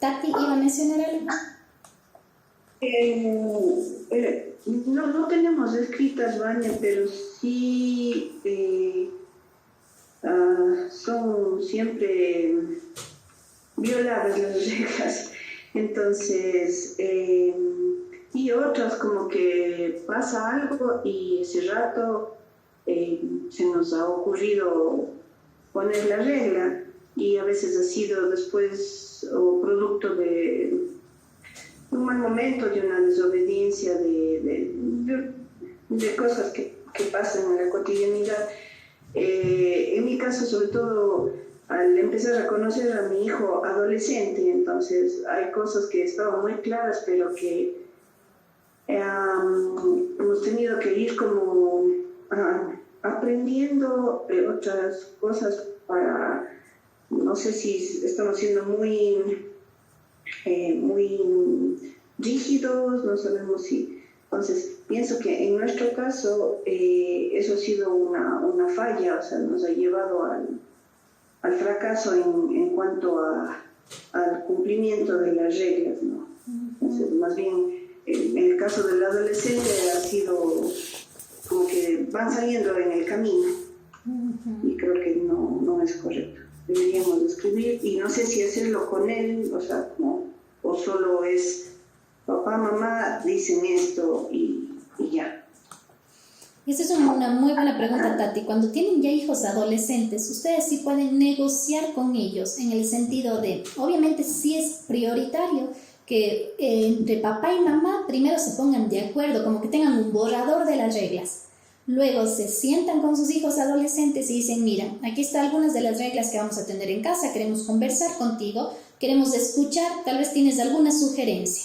Tati, ¿iba a mencionar algo? No tenemos escritas, Vania, pero sí son siempre violadas las reglas. Entonces, y otras como que pasa algo y ese rato se nos ha ocurrido poner la regla y a veces ha sido después o producto de un mal momento, de una desobediencia, de cosas que pasan en la cotidianidad. En mi caso, sobre todo, al empezar a conocer a mi hijo adolescente, entonces hay cosas que estaban muy claras, pero que hemos tenido que ir como aprendiendo otras cosas para, no sé si estamos siendo muy rígidos, no sabemos si. Entonces, pienso que en nuestro caso eso ha sido una falla, o sea, nos ha llevado al fracaso en cuanto al cumplimiento de las reglas, ¿no? Entonces, más bien, en el caso del adolescente ha sido como que van saliendo en el camino y creo que no es correcto. Deberíamos escribir y no sé si hacerlo con él, o sea, o solo es papá, mamá, dicen esto y ya. Esa es una muy buena pregunta, Tati. Cuando tienen ya hijos adolescentes, ustedes sí pueden negociar con ellos en el sentido de, obviamente sí es prioritario que entre papá y mamá primero se pongan de acuerdo, como que tengan un borrador de las reglas. Luego se sientan con sus hijos adolescentes y dicen, mira, aquí están algunas de las reglas que vamos a tener en casa, queremos conversar contigo, queremos escuchar, tal vez tienes alguna sugerencia.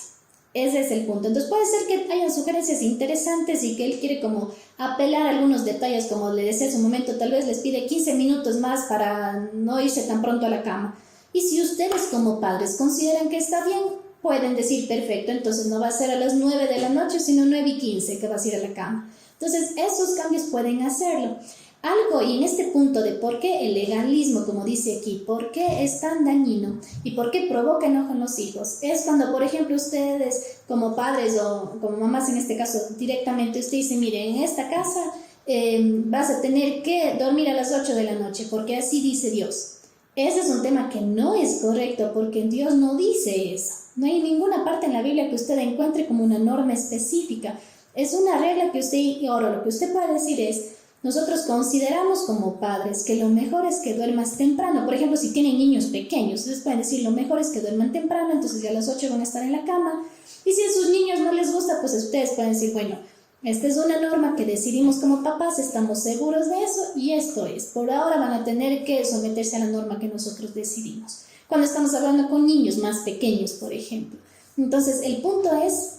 Ese es el punto. Entonces puede ser que haya sugerencias interesantes y que él quiere como apelar a algunos detalles, como le decía hace un momento, tal vez les pide 15 minutos más para no irse tan pronto a la cama. Y si ustedes como padres consideran que está bien, pueden decir, perfecto, entonces no va a ser a las 9 de la noche, sino 9:15 que vas a ir a la cama. Entonces, esos cambios pueden hacerlo. Algo, y en este punto de por qué el legalismo, como dice aquí, por qué es tan dañino y por qué provoca enojo en los hijos, es cuando, por ejemplo, ustedes como padres o como mamás en este caso, directamente usted dice, mire, en esta casa vas a tener que dormir a las 8 de la noche, porque así dice Dios. Ese es un tema que no es correcto, porque Dios no dice eso. No hay ninguna parte en la Biblia que usted encuentre como una norma específica. Es una regla que usted, y ahora lo que usted puede decir es, nosotros consideramos como padres que lo mejor es que duermas temprano. Por ejemplo, si tienen niños pequeños, ustedes pueden decir lo mejor es que duerman temprano, entonces ya a las 8 van a estar en la cama. Y si a sus niños no les gusta, pues ustedes pueden decir, bueno, esta es una norma que decidimos como papás, estamos seguros de eso y esto es. Por ahora van a tener que someterse a la norma que nosotros decidimos. Cuando estamos hablando con niños más pequeños, por ejemplo. Entonces, el punto es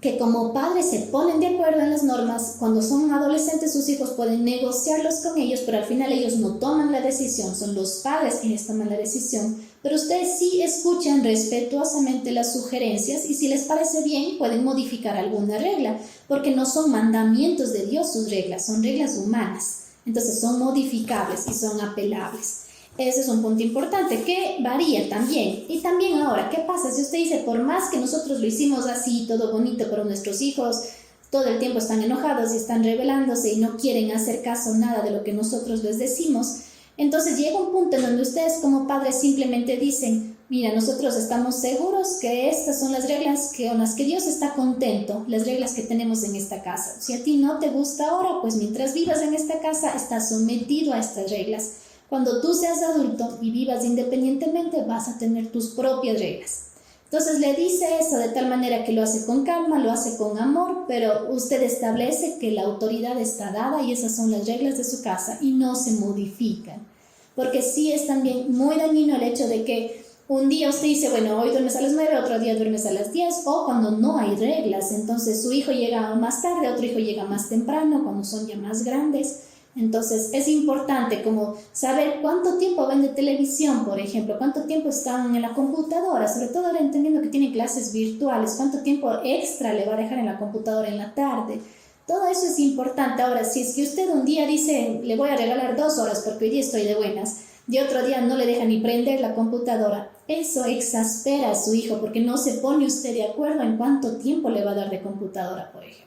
que como padres se ponen de acuerdo en las normas. Cuando son adolescentes sus hijos pueden negociarlos con ellos, pero al final ellos no toman la decisión, son los padres quienes toman la decisión, pero ustedes sí escuchan respetuosamente las sugerencias y si les parece bien pueden modificar alguna regla, porque no son mandamientos de Dios sus reglas, son reglas humanas, entonces son modificables y son apelables. Ese es un punto importante que varía también. Y también ahora, ¿qué pasa si usted dice, por más que nosotros lo hicimos así, todo bonito, pero nuestros hijos todo el tiempo están enojados y están rebelándose y no quieren hacer caso nada de lo que nosotros les decimos? Entonces llega un punto en donde ustedes como padres simplemente dicen, mira, nosotros estamos seguros que estas son las reglas con las que Dios está contento, las reglas que tenemos en esta casa. Si a ti no te gusta ahora, pues mientras vivas en esta casa estás sometido a estas reglas. Cuando tú seas adulto y vivas independientemente, vas a tener tus propias reglas. Entonces le dice eso de tal manera que lo hace con calma, lo hace con amor, pero usted establece que la autoridad está dada y esas son las reglas de su casa y no se modifican. Porque sí es también muy dañino el hecho de que un día usted dice, bueno, hoy duermes a las 9, otro día duermes a las 10, o cuando no hay reglas, entonces su hijo llega más tarde, otro hijo llega más temprano, cuando son ya más grandes. Entonces es importante como saber cuánto tiempo ven de televisión, por ejemplo, cuánto tiempo están en la computadora, sobre todo ahora entendiendo que tienen clases virtuales, cuánto tiempo extra le va a dejar en la computadora en la tarde. Todo eso es importante. Ahora, si es que usted un día dice, le voy a regalar 2 horas porque hoy día estoy de buenas, y otro día no le deja ni prender la computadora, eso exaspera a su hijo porque no se pone usted de acuerdo en cuánto tiempo le va a dar de computadora, por ejemplo.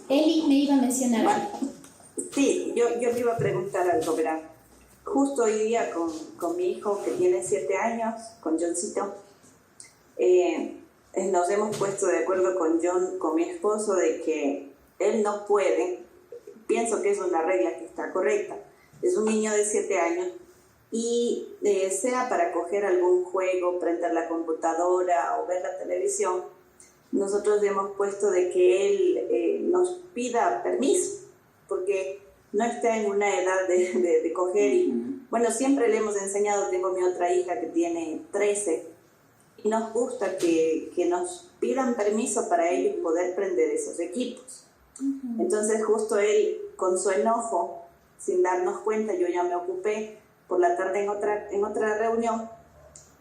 Eli me iba a mencionar algo. Sí, yo le iba a preguntar algo, verán. Justo hoy día con mi hijo que tiene 7 años, con Johncito, nos hemos puesto de acuerdo con John, con mi esposo, de que él no puede, pienso que es una regla que está correcta, es un niño de 7 años y sea para coger algún juego, prender la computadora o ver la televisión, nosotros hemos puesto de que él nos pida permiso, porque no está en una edad de coger y, bueno, siempre le hemos enseñado, tengo mi otra hija que tiene 13, y nos gusta que nos pidan permiso para ellos poder prender esos equipos. Entonces justo él, con su enojo, sin darnos cuenta, yo ya me ocupé por la tarde en otra reunión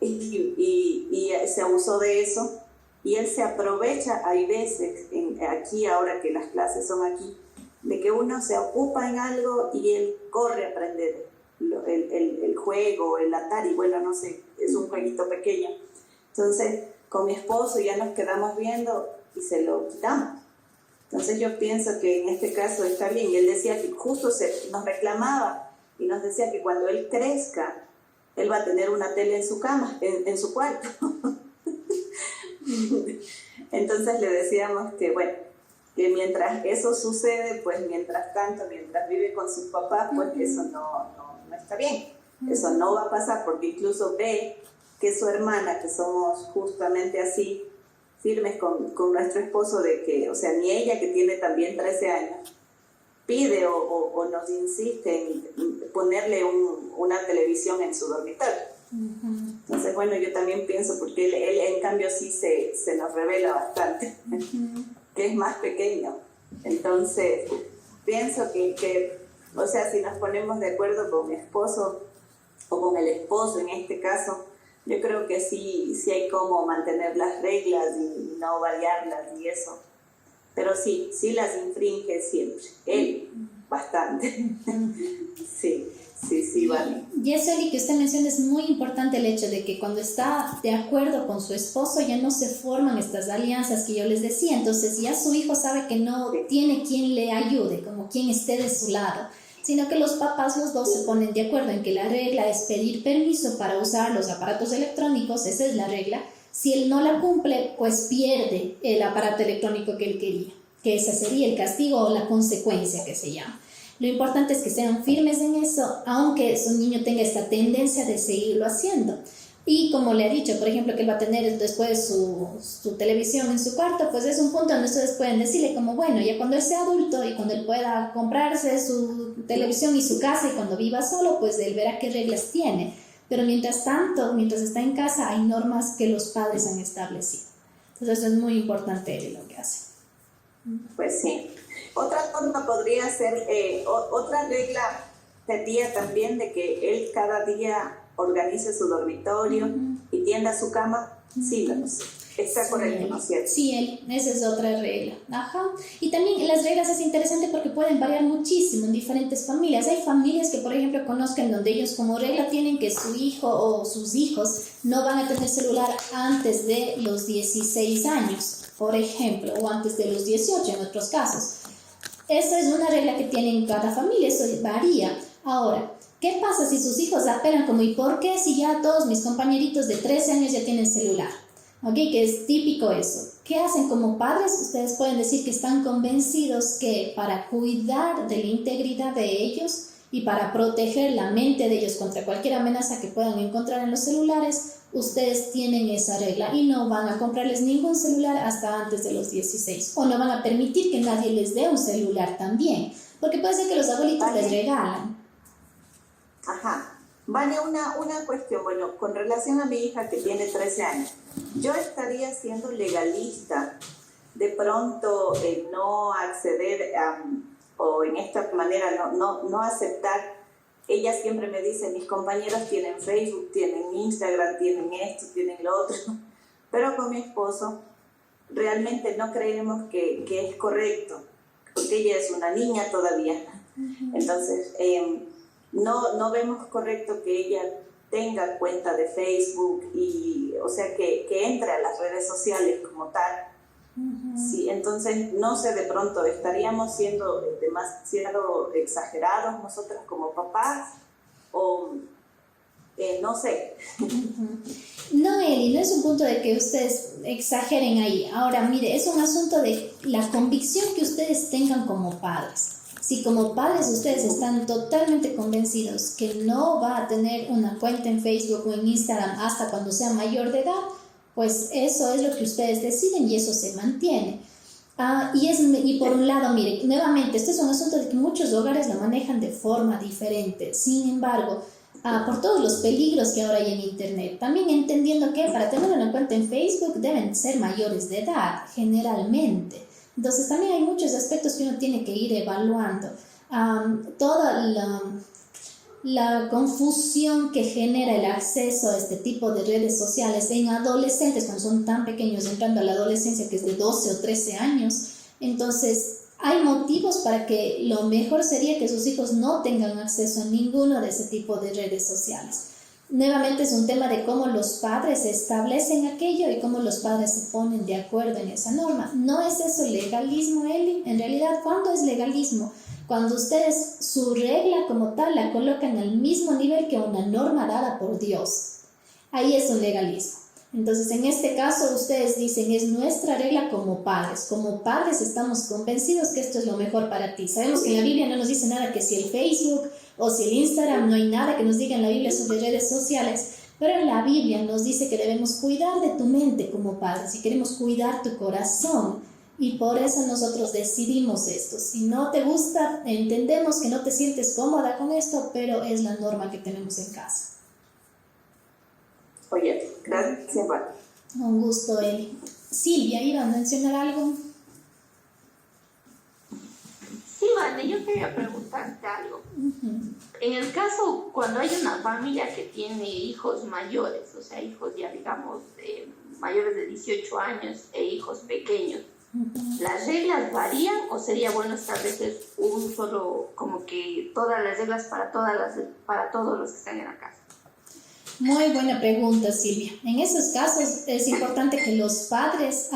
y se abusó de eso. Y él se aprovecha, hay veces, aquí ahora que las clases son aquí, de que uno se ocupa en algo y él corre a aprender el juego, el Atari, bueno, no sé, es un jueguito pequeño. Entonces, con mi esposo ya nos quedamos viendo y se lo quitamos. Entonces yo pienso que en este caso está bien. Y él decía que justo nos reclamaba y nos decía que cuando él crezca, él va a tener una tele en su cama, en su cuarto. Entonces le decíamos que bueno, que mientras eso sucede, pues mientras tanto, mientras vive con sus papás, pues eso no está bien, eso no va a pasar, porque incluso ve que su hermana, que somos justamente así, firmes con nuestro esposo, de que, o sea, ni ella, que tiene también 13 años, pide o nos insiste en ponerle una televisión en su dormitorio. Entonces, bueno, yo también pienso, porque él en cambio sí se nos revela bastante, que es más pequeño. Entonces, pienso que, o sea, si nos ponemos de acuerdo con mi esposo, o con el esposo en este caso, yo creo que sí hay cómo mantener las reglas y no variarlas y eso. Pero sí las infringe siempre, él. bastante. Sí, vale. Y eso, Eli, que usted menciona, es muy importante el hecho de que cuando está de acuerdo con su esposo ya no se forman estas alianzas que yo les decía. Entonces ya su hijo sabe que no tiene quien le ayude, como quien esté de su lado, sino que los papás, los dos, se ponen de acuerdo en que la regla es pedir permiso para usar los aparatos electrónicos. Esa es la regla. Si él no la cumple, pues pierde el aparato electrónico que él quería, que ese sería el castigo o la consecuencia que se llama. Lo importante es que sean firmes en eso, aunque su niño tenga esta tendencia de seguirlo haciendo. Y como le he dicho, por ejemplo, que él va a tener después su televisión en su cuarto, pues es un punto donde ustedes pueden decirle como, bueno, ya cuando él sea adulto y cuando él pueda comprarse su televisión y su casa y cuando viva solo, pues él verá qué reglas tiene. Pero mientras tanto, mientras está en casa, hay normas que los padres han establecido. Entonces eso es muy importante lo que hace. Pues sí. Otra norma podría ser, otra regla sería también de que él cada día organice su dormitorio y tienda su cama. Sí, está correcto, ¿no es cierto? Sí, esa es otra regla. Ajá. Y también las reglas es interesante porque pueden variar muchísimo en diferentes familias. Hay familias que, por ejemplo, conozcan donde ellos como regla tienen que su hijo o sus hijos no van a tener celular antes de los 16 años, por ejemplo, o antes de los 18 en otros casos. Esa es una regla que tienen cada familia, eso varía. Ahora, ¿qué pasa si sus hijos apelan como, ¿y por qué si ya todos mis compañeritos de 13 años ya tienen celular? ¿Ok? Que es típico eso. ¿Qué hacen como padres? Ustedes pueden decir que están convencidos que para cuidar de la integridad de ellos y para proteger la mente de ellos contra cualquier amenaza que puedan encontrar en los celulares, ustedes tienen esa regla y no van a comprarles ningún celular hasta antes de los 16. O no van a permitir que nadie les dé un celular también, porque puede ser que los abuelitos les regalan. Ajá. Vale, una cuestión, bueno, con relación a mi hija que tiene 13 años, yo estaría siendo legalista de pronto no acceder o en esta manera no aceptar. Ella siempre me dice, mis compañeros tienen Facebook, tienen Instagram, tienen esto, tienen lo otro, pero con mi esposo realmente no creemos que es correcto, porque ella es una niña todavía. Entonces, no vemos correcto que ella tenga cuenta de Facebook y, o sea, que entre a las redes sociales como tal. Sí, entonces, no sé, de pronto estaríamos siendo demasiado exagerados nosotros como papás o no sé. No, Eli, no es un punto de que ustedes exageren ahí. Ahora, mire, es un asunto de la convicción que ustedes tengan como padres. Si como padres ustedes están totalmente convencidos que no va a tener una cuenta en Facebook o en Instagram hasta cuando sea mayor de edad, pues eso es lo que ustedes deciden y eso se mantiene. Y por un lado, mire, nuevamente, este es un asunto de que muchos hogares lo manejan de forma diferente. Sin embargo, por todos los peligros que ahora hay en Internet, también entendiendo que para tener una cuenta en Facebook deben ser mayores de edad, generalmente. Entonces también hay muchos aspectos que uno tiene que ir evaluando. Toda la confusión que genera el acceso a este tipo de redes sociales en adolescentes, cuando son tan pequeños, entrando a la adolescencia que es de 12 o 13 años, entonces hay motivos para que lo mejor sería que sus hijos no tengan acceso a ninguno de ese tipo de redes sociales. Nuevamente es un tema de cómo los padres establecen aquello y cómo los padres se ponen de acuerdo en esa norma. ¿No es eso legalismo, Eli? En realidad, ¿cuándo es legalismo? Cuando ustedes su regla como tal la colocan al mismo nivel que una norma dada por Dios. Ahí es un legalismo. Entonces, en este caso, ustedes dicen, es nuestra regla como padres. Como padres estamos convencidos que esto es lo mejor para ti. Sabemos que en la Biblia no nos dice nada que si el Facebook o si el Instagram, no hay nada que nos diga en la Biblia sobre redes sociales, pero en la Biblia nos dice que debemos cuidar de tu mente como padres y queremos cuidar tu corazón. Y por eso nosotros decidimos esto. Si no te gusta, entendemos que no te sientes cómoda con esto, pero es la norma que tenemos en casa. Oye, gracias, Juan. Un gusto, Eli. Silvia, ¿iba a mencionar algo? Sí, Vane, yo quería preguntarte algo. En el caso, cuando hay una familia que tiene hijos mayores, o sea, hijos ya digamos mayores de 18 años e hijos pequeños, ¿Las reglas varían o sería bueno establecer un solo, como que todas las reglas para para todos los que están en la casa? Muy buena pregunta, Silvia. En esos casos es importante que los padres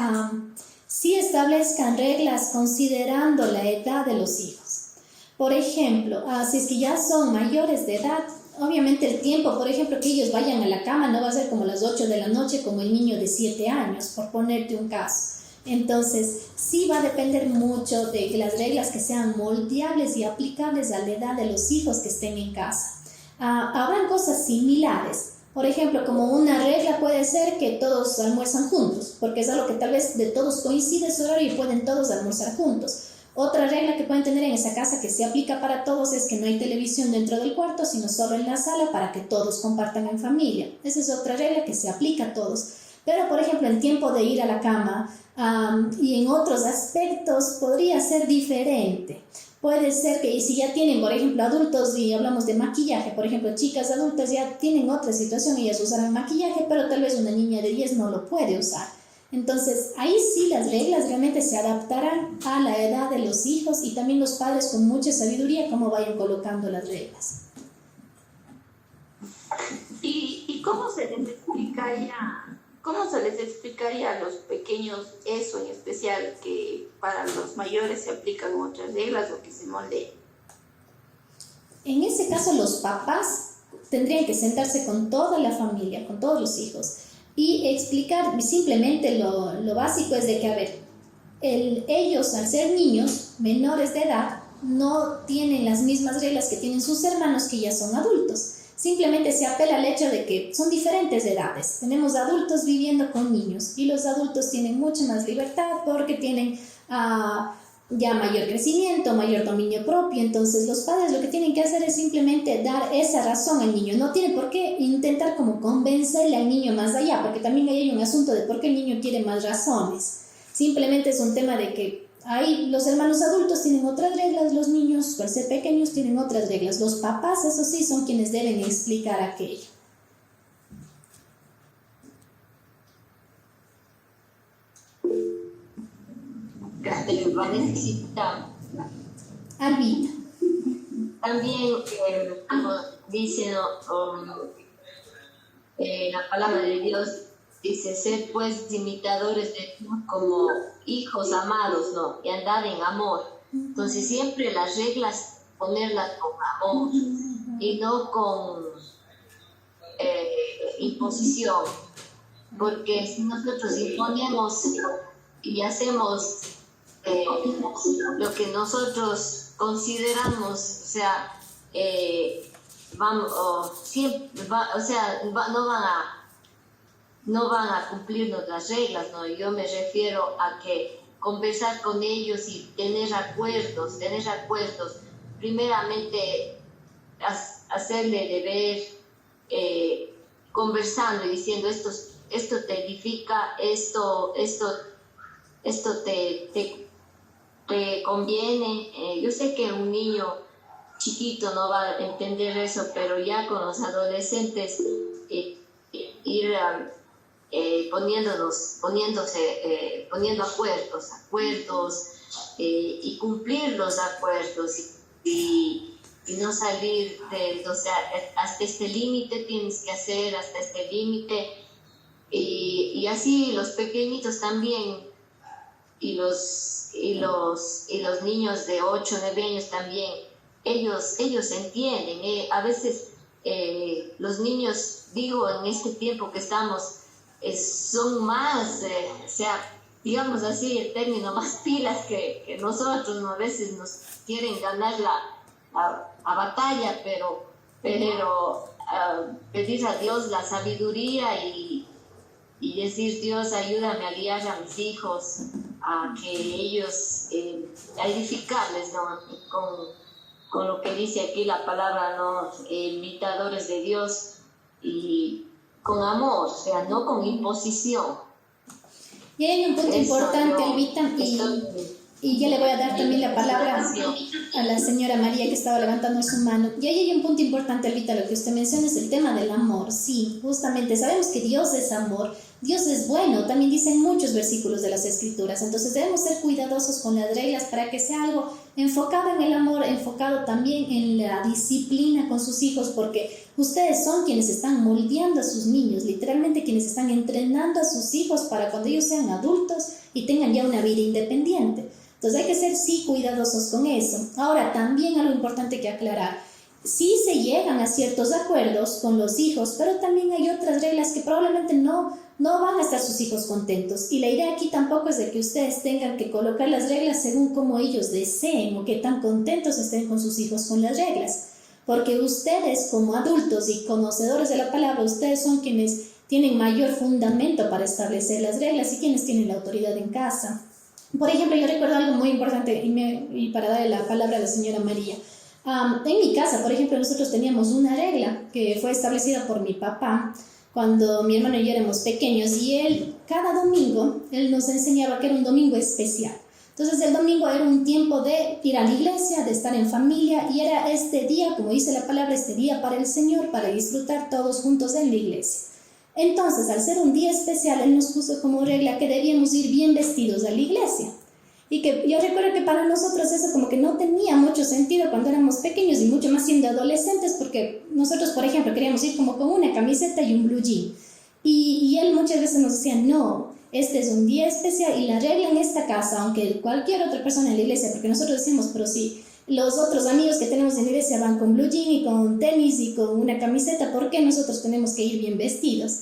sí establezcan reglas considerando la edad de los hijos. Por ejemplo, si es que ya son mayores de edad, obviamente el tiempo, por ejemplo, que ellos vayan a la cama no va a ser como las 8 de la noche como el niño de 7 años, por ponerte un caso. Entonces, sí va a depender mucho de las reglas que sean moldeables y aplicables a la edad de los hijos que estén en casa. Habrán cosas similares. Por ejemplo, como una regla puede ser que todos almuerzan juntos, porque es algo que tal vez de todos coincide su horario y pueden todos almorzar juntos. Otra regla que pueden tener en esa casa que se aplica para todos es que no hay televisión dentro del cuarto, sino solo en la sala para que todos compartan en familia. Esa es otra regla que se aplica a todos. Pero, por ejemplo, en tiempo de ir a la cama y en otros aspectos podría ser diferente. Puede ser que, y si ya tienen, por ejemplo, adultos y hablamos de maquillaje, por ejemplo, chicas adultas ya tienen otra situación, ellas usarán maquillaje, pero tal vez una niña de 10 no lo puede usar. Entonces, ahí sí las reglas realmente se adaptarán a la edad de los hijos y también los padres con mucha sabiduría cómo vayan colocando las reglas. ¿Y cómo se les explicaría a los pequeños eso en especial, que para los mayores se aplican otras reglas o que se moldeen? En ese caso, los papás tendrían que sentarse con toda la familia, con todos los hijos, y explicar simplemente lo básico es de que, a ver, ellos al ser niños menores de edad no tienen las mismas reglas que tienen sus hermanos que ya son adultos. Simplemente se apela al hecho de que son diferentes edades. Tenemos adultos viviendo con niños y los adultos tienen mucha más libertad porque tienen ya mayor crecimiento, mayor dominio propio. Entonces los padres lo que tienen que hacer es simplemente dar esa razón al niño. No tienen por qué intentar como convencerle al niño más allá, porque también hay un asunto de por qué el niño quiere más razones. Simplemente es un tema de que ahí los hermanos adultos tienen otras reglas, los niños, al ser pequeños, tienen otras reglas. Los papás, eso sí, son quienes deben explicar aquello. Va a necesitar Albita. también, como dice, ¿no? La palabra de Dios dice, ser pues imitadores de Dios como hijos amados, ¿no? Y andar en amor. Entonces siempre las reglas ponerlas con amor y no con imposición, porque si nosotros imponemos y hacemos lo que nosotros consideramos, o sea, no van a cumplirnos las reglas, ¿no? Yo me refiero a que conversar con ellos y tener acuerdos, primeramente hacerle deber, conversando y diciendo esto te edifica, esto te conviene. Yo sé que un niño chiquito no va a entender eso, pero ya con los adolescentes ir poniendo acuerdos y cumplir los acuerdos y no salir o sea, hasta este límite tienes que hacer, hasta este límite, y así los pequeñitos también y los niños de 8 o 9 años también, ellos entienden. A veces los niños, digo, en este tiempo que estamos, son más, o sea, digamos así el término, más pilas que nosotros, ¿no? A veces nos quieren ganar la batalla, pero pedir a Dios la sabiduría y decir, Dios, ayúdame a guiar a mis hijos, a que ellos, a edificarles, ¿no? Con lo que dice aquí la palabra, ¿no? Imitadores de Dios y con amor, o sea, no con imposición. Y hay un punto importante, Albita, y ya le voy a dar también la palabra a la señora María que estaba levantando su mano. Y ahí hay un punto importante, Albita, lo que usted menciona es el tema del amor. Sí, justamente sabemos que Dios es amor, Dios es bueno, también dicen muchos versículos de las Escrituras. Entonces debemos ser cuidadosos con las reglas para que sea algo enfocado en el amor, enfocado también en la disciplina con sus hijos, porque ustedes son quienes están moldeando a sus niños, literalmente quienes están entrenando a sus hijos para cuando ellos sean adultos y tengan ya una vida independiente. Entonces hay que ser sí cuidadosos con eso. Ahora, también algo importante que aclarar. Sí se llegan a ciertos acuerdos con los hijos, pero también hay otras reglas que probablemente no van a estar sus hijos contentos. Y la idea aquí tampoco es de que ustedes tengan que colocar las reglas según como ellos deseen o que tan contentos estén con sus hijos con las reglas. Porque ustedes como adultos y conocedores de la palabra, ustedes son quienes tienen mayor fundamento para establecer las reglas y quienes tienen la autoridad en casa. Por ejemplo, yo recuerdo algo muy importante y para darle la palabra a la señora María. En mi casa, por ejemplo, nosotros teníamos una regla que fue establecida por mi papá cuando mi hermano y yo éramos pequeños, y él, cada domingo, él nos enseñaba que era un domingo especial. Entonces el domingo era un tiempo de ir a la iglesia, de estar en familia, y era este día, como dice la palabra, este día para el Señor, para disfrutar todos juntos en la iglesia. Entonces, al ser un día especial, él nos puso como regla que debíamos ir bien vestidos a la iglesia. Y que yo recuerdo que para nosotros eso como que no tenía mucho sentido cuando éramos pequeños y mucho más siendo adolescentes, porque nosotros, por ejemplo, queríamos ir como con una camiseta y un blue jean. Y él muchas veces nos decía, no, este es un día especial y la regla en esta casa, aunque cualquier otra persona en la iglesia, porque nosotros decimos, pero si los otros amigos que tenemos en la iglesia van con blue jean y con tenis y con una camiseta, ¿por qué nosotros tenemos que ir bien vestidos?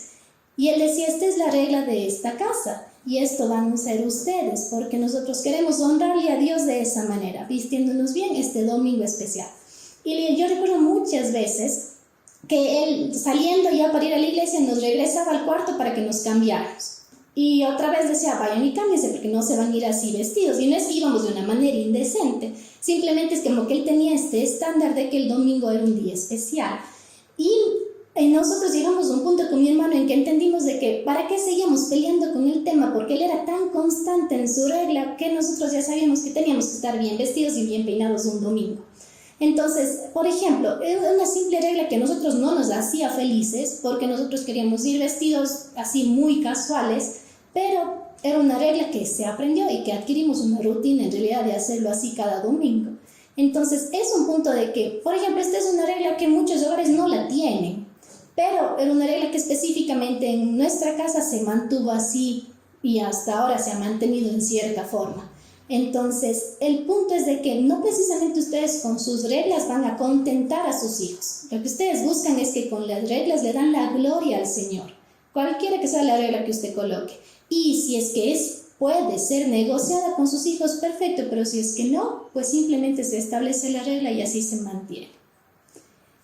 Y él decía, esta es la regla de esta casa. Y esto van a ser ustedes, porque nosotros queremos honrarle a Dios de esa manera, vistiéndonos bien este domingo especial. Y yo recuerdo muchas veces que él, saliendo ya para ir a la iglesia, nos regresaba al cuarto para que nos cambiáramos. Y otra vez decía, vayan y cámbiense, porque no se van a ir así vestidos. Y no es que íbamos de una manera indecente, simplemente es como que él tenía este estándar de que el domingo era un día especial. Y nosotros llegamos a un punto con mi hermano en que entendimos de que para qué seguíamos peleando con el tema, porque él era tan constante en su regla que nosotros ya sabíamos que teníamos que estar bien vestidos y bien peinados un domingo. Entonces, por ejemplo, era una simple regla que a nosotros no nos hacía felices porque nosotros queríamos ir vestidos así muy casuales, pero era una regla que se aprendió y que adquirimos una rutina en realidad de hacerlo así cada domingo. Entonces, es un punto de que, por ejemplo, esta es una regla que muchos hogares no la tienen. Pero era una regla que específicamente en nuestra casa se mantuvo así y hasta ahora se ha mantenido en cierta forma. Entonces, el punto es de que no precisamente ustedes con sus reglas van a contentar a sus hijos. Lo que ustedes buscan es que con las reglas le dan la gloria al Señor, cualquiera que sea la regla que usted coloque. Y si es que puede ser negociada con sus hijos, perfecto, pero si es que no, pues simplemente se establece la regla y así se mantiene.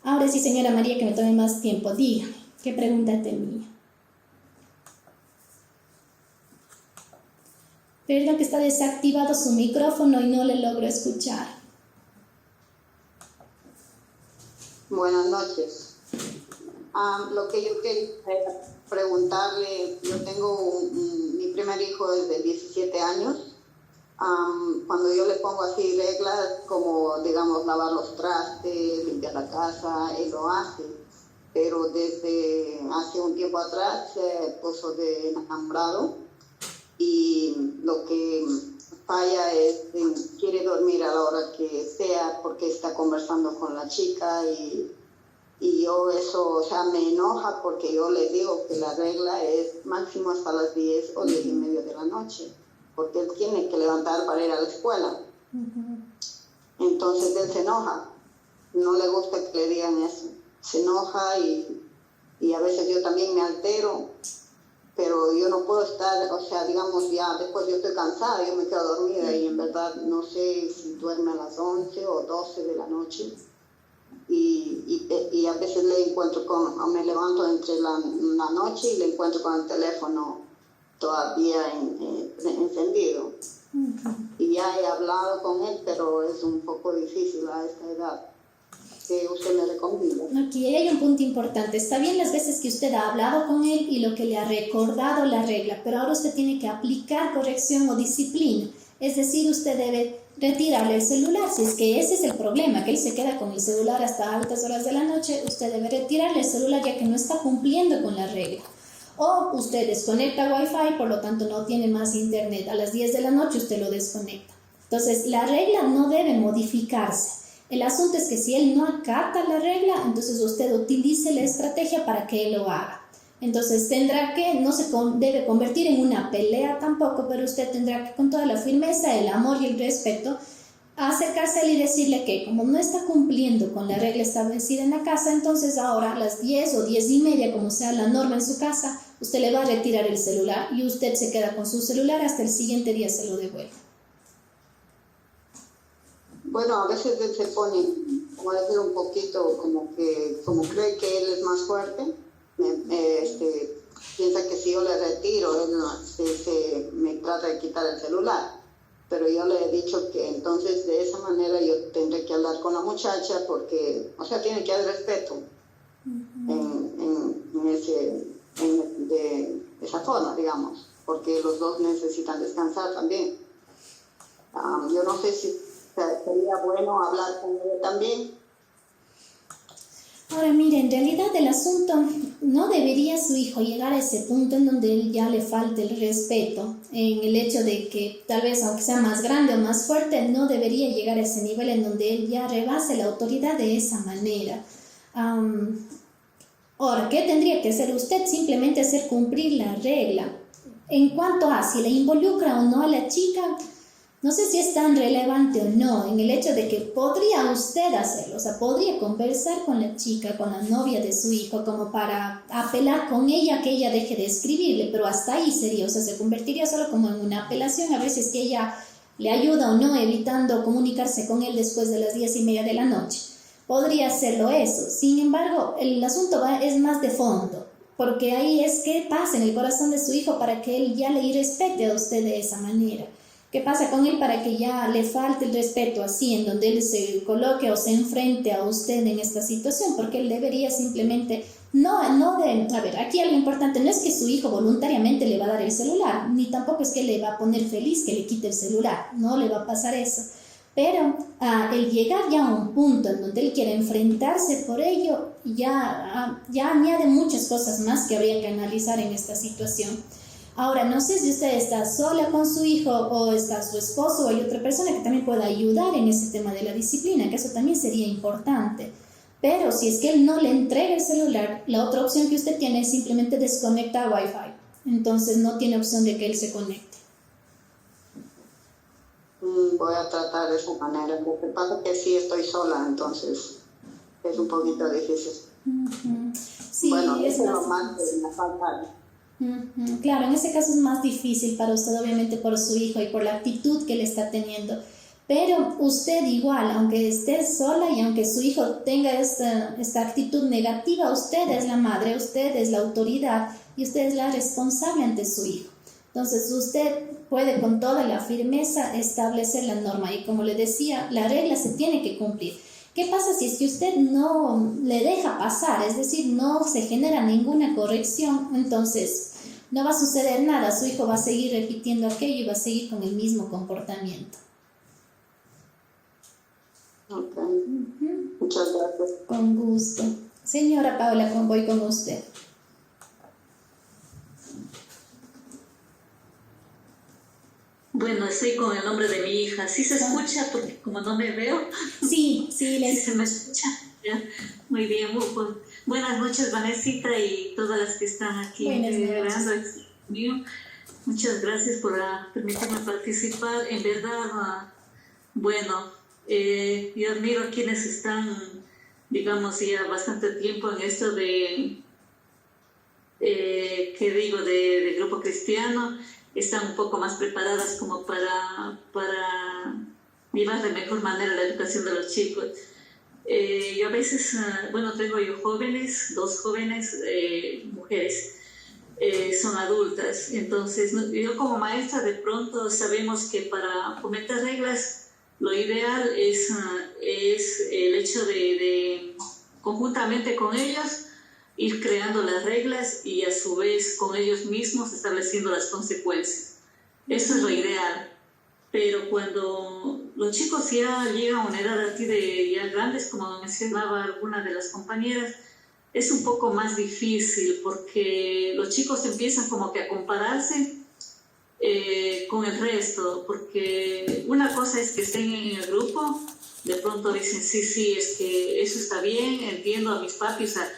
Ahora sí, señora María, que me tome más tiempo, dígame, ¿qué pregunta tenía? Perdón que está desactivado su micrófono y no le logro escuchar. Buenas noches. Lo que yo quería preguntarle, yo tengo mi primer hijo es de 17 años. Cuando yo le pongo así reglas como, digamos, lavar los trastes, limpiar la casa, él lo hace. Pero desde hace un tiempo atrás se puso de enamorado y lo que falla es quiere dormir a la hora que sea porque está conversando con la chica y yo eso, o sea, me enoja porque yo le digo que la regla es máximo hasta las 10 o 10:30 de la noche. Porque él tiene que levantar para ir a la escuela. Entonces él se enoja, no le gusta que le digan eso, se enoja y a veces yo también me altero, pero yo no puedo estar, o sea, digamos ya después yo estoy cansada, yo me quedo dormida y en verdad no sé si duerme a las 11 o 12 de la noche y a veces le encuentro me levanto entre la noche y le encuentro con el teléfono todavía encendido. Y ya he hablado con él, pero es un poco difícil a esta edad. ¿Qué usted me recomienda? Aquí hay un punto importante. Está bien las veces que usted ha hablado con él y lo que le ha recordado la regla, pero ahora usted tiene que aplicar corrección o disciplina. Es decir, usted debe retirarle el celular. Si es que ese es el problema, que él se queda con el celular hasta altas horas de la noche, usted debe retirarle el celular ya que no está cumpliendo con la regla. O usted desconecta Wi-Fi, por lo tanto no tiene más internet. A las 10 de la noche usted lo desconecta. Entonces, la regla no debe modificarse. El asunto es que si él no acata la regla, entonces usted utilice la estrategia para que él lo haga. Entonces tendrá que, no se debe convertir en una pelea tampoco, pero usted tendrá que con toda la firmeza, el amor y el respeto acercarse a él y decirle que como no está cumpliendo con la regla establecida en la casa, entonces ahora a las 10 o 10:30, como sea la norma en su casa, usted le va a retirar el celular y usted se queda con su celular hasta el siguiente día se lo devuelve. Bueno, a veces él se pone, como decir, un poquito como cree que él es más fuerte, piensa que si yo le retiro, él me trata de quitar el celular. Pero yo le he dicho que entonces de esa manera yo tendré que hablar con la muchacha porque, o sea, tiene que haber respeto de esa forma, digamos, porque los dos necesitan descansar también. Yo no sé si sería bueno hablar con ella también. Ahora, mire, en realidad el asunto no debería su hijo llegar a ese punto en donde él ya le falte el respeto, en el hecho de que tal vez aunque sea más grande o más fuerte, no debería llegar a ese nivel en donde él ya rebase la autoridad de esa manera. Ahora, ¿qué tendría que hacer usted? Simplemente hacer cumplir la regla. En cuanto a si le involucra o no a la chica, no sé si es tan relevante o no, en el hecho de que podría usted hacerlo, o sea, podría conversar con la chica, con la novia de su hijo, como para apelar con ella que ella deje de escribirle, pero hasta ahí sería, o sea, se convertiría solo como en una apelación, a veces que ella le ayuda o no, evitando comunicarse con él después de las 10:30 de la noche. Podría hacerlo eso, sin embargo, el asunto es más de fondo, porque ahí es qué pasa en el corazón de su hijo para que él ya le irrespete a usted de esa manera. ¿Qué pasa con él para que ya le falte el respeto así, en donde él se coloque o se enfrente a usted en esta situación? Porque él debería simplemente, a ver, aquí algo importante, no es que su hijo voluntariamente le va a dar el celular, ni tampoco es que le va a poner feliz que le quite el celular, no le va a pasar eso. Pero el llegar ya a un punto en donde él quiere enfrentarse por ello, ya añade muchas cosas más que habría que analizar en esta situación. Ahora, no sé si usted está sola con su hijo o está su esposo o hay otra persona que también pueda ayudar en ese tema de la disciplina, que eso también sería importante. Pero si es que él no le entrega el celular, la otra opción que usted tiene es simplemente desconectar Wi-Fi. Entonces no tiene opción de que él se conecte. Voy a tratar de esa manera. Lo que pasa es que sí estoy sola, entonces es un poquito difícil. Sí, bueno, es eso más es lo más que me falta. Claro, en ese caso es más difícil para usted, obviamente por su hijo y por la actitud que le está teniendo. Pero usted igual, aunque esté sola y aunque su hijo tenga esta actitud negativa, usted es la madre, usted es la autoridad y usted es la responsable ante su hijo. Entonces usted puede con toda la firmeza establecer la norma y como le decía, la regla se tiene que cumplir. ¿Qué pasa si es que usted no le deja pasar? Es decir, no se genera ninguna corrección, entonces no va a suceder nada, su hijo va a seguir repitiendo aquello y va a seguir con el mismo comportamiento. Ok, muchas gracias. Con gusto. Señora Paula, voy con usted. Bueno, estoy con el nombre de mi hija. ¿Sí se escucha? Porque como no me veo. Sí, ¿Sí se me escucha? Ya. Muy bien. Buenas noches, Vanesita, y todas las que están aquí. Muchas gracias por permitirme participar. En verdad, yo admiro a quienes están, digamos, ya bastante tiempo en esto de grupo cristiano. Están un poco más preparadas como para llevar de mejor manera la educación de los chicos. Yo a veces, tengo yo dos jóvenes mujeres, son adultas, entonces yo como maestra de pronto sabemos que para fomentar reglas lo ideal es el hecho de conjuntamente con ellos ir creando las reglas y a su vez con ellos mismos estableciendo las consecuencias. Eso es lo ideal. Pero cuando los chicos ya llegan a una edad así de ya grandes, como mencionaba alguna de las compañeras, es un poco más difícil porque los chicos empiezan como que a compararse con el resto, porque una cosa es que estén en el grupo, de pronto dicen, sí, es que eso está bien, entiendo a mis papis, o sea,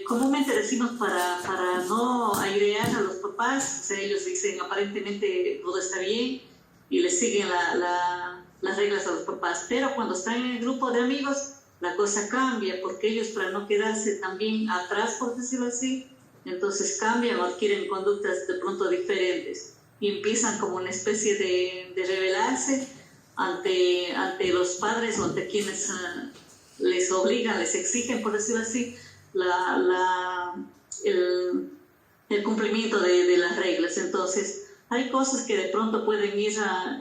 comúnmente decimos para no airear a los papás, o sea, ellos dicen aparentemente todo está bien y les siguen las reglas a los papás, pero cuando están en el grupo de amigos la cosa cambia, porque ellos, para no quedarse también atrás, por decirlo así, entonces cambian o adquieren conductas de pronto diferentes y empiezan como una especie de rebelarse ante los padres o ante quienes les obligan, les exigen, por decirlo así, el cumplimiento de las reglas. Entonces hay cosas que de pronto pueden ir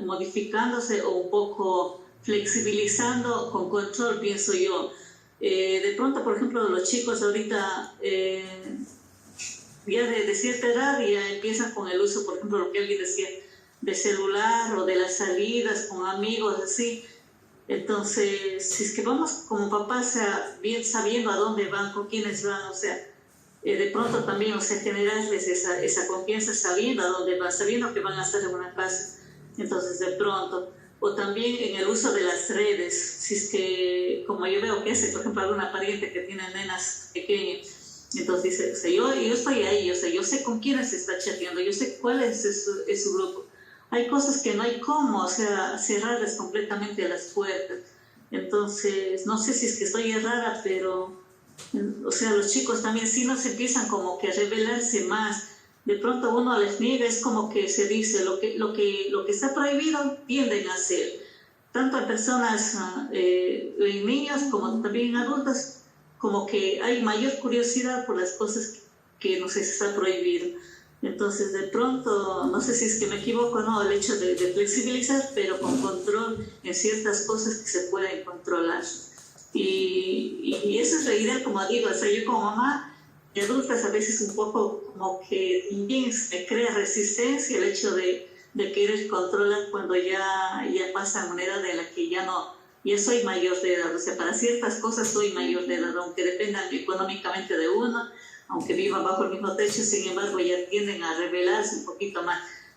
modificándose o un poco flexibilizando con control, pienso yo. De pronto, por ejemplo, los chicos ahorita ya de cierta edad ya empiezan con el uso, por ejemplo, lo que alguien decía, de celular o de las salidas con amigos, así. Entonces, si es que vamos como papás bien sabiendo a dónde van, con quiénes van, o sea, de pronto también, o sea, generarles esa confianza sabiendo a dónde van, sabiendo que van a estar en una casa. Entonces, de pronto, o también en el uso de las redes, si es que, como yo veo que hace, por ejemplo, alguna pariente que tiene nenas pequeñas, entonces dice, o sea, yo estoy ahí, o sea, yo sé con quiénes se está chateando, yo sé cuál es su grupo. Hay cosas que no hay cómo, o sea, cerrarles completamente las puertas. Entonces, no sé si es que estoy errada, pero, o sea, los chicos también sí nos empiezan como que a rebelarse más. De pronto uno les niega, es como que se dice, lo que está prohibido tienden a hacer. Tanto a personas, en niños como también en adultos, como que hay mayor curiosidad por las cosas que no se está prohibido. Entonces, de pronto, no sé si es que me equivoco o no, el hecho de flexibilizar, pero con control en ciertas cosas que se pueden controlar. Y eso es la idea, como digo, o sea, yo como mamá de adultas a veces un poco como que también me crea resistencia el hecho de querer controlar cuando ya pasa una edad en la que ya soy mayor de edad. O sea, para ciertas cosas soy mayor de edad, aunque dependan económicamente de uno, aunque vivan bajo el mismo techo, sin embargo ya tienden a rebelarse un poquito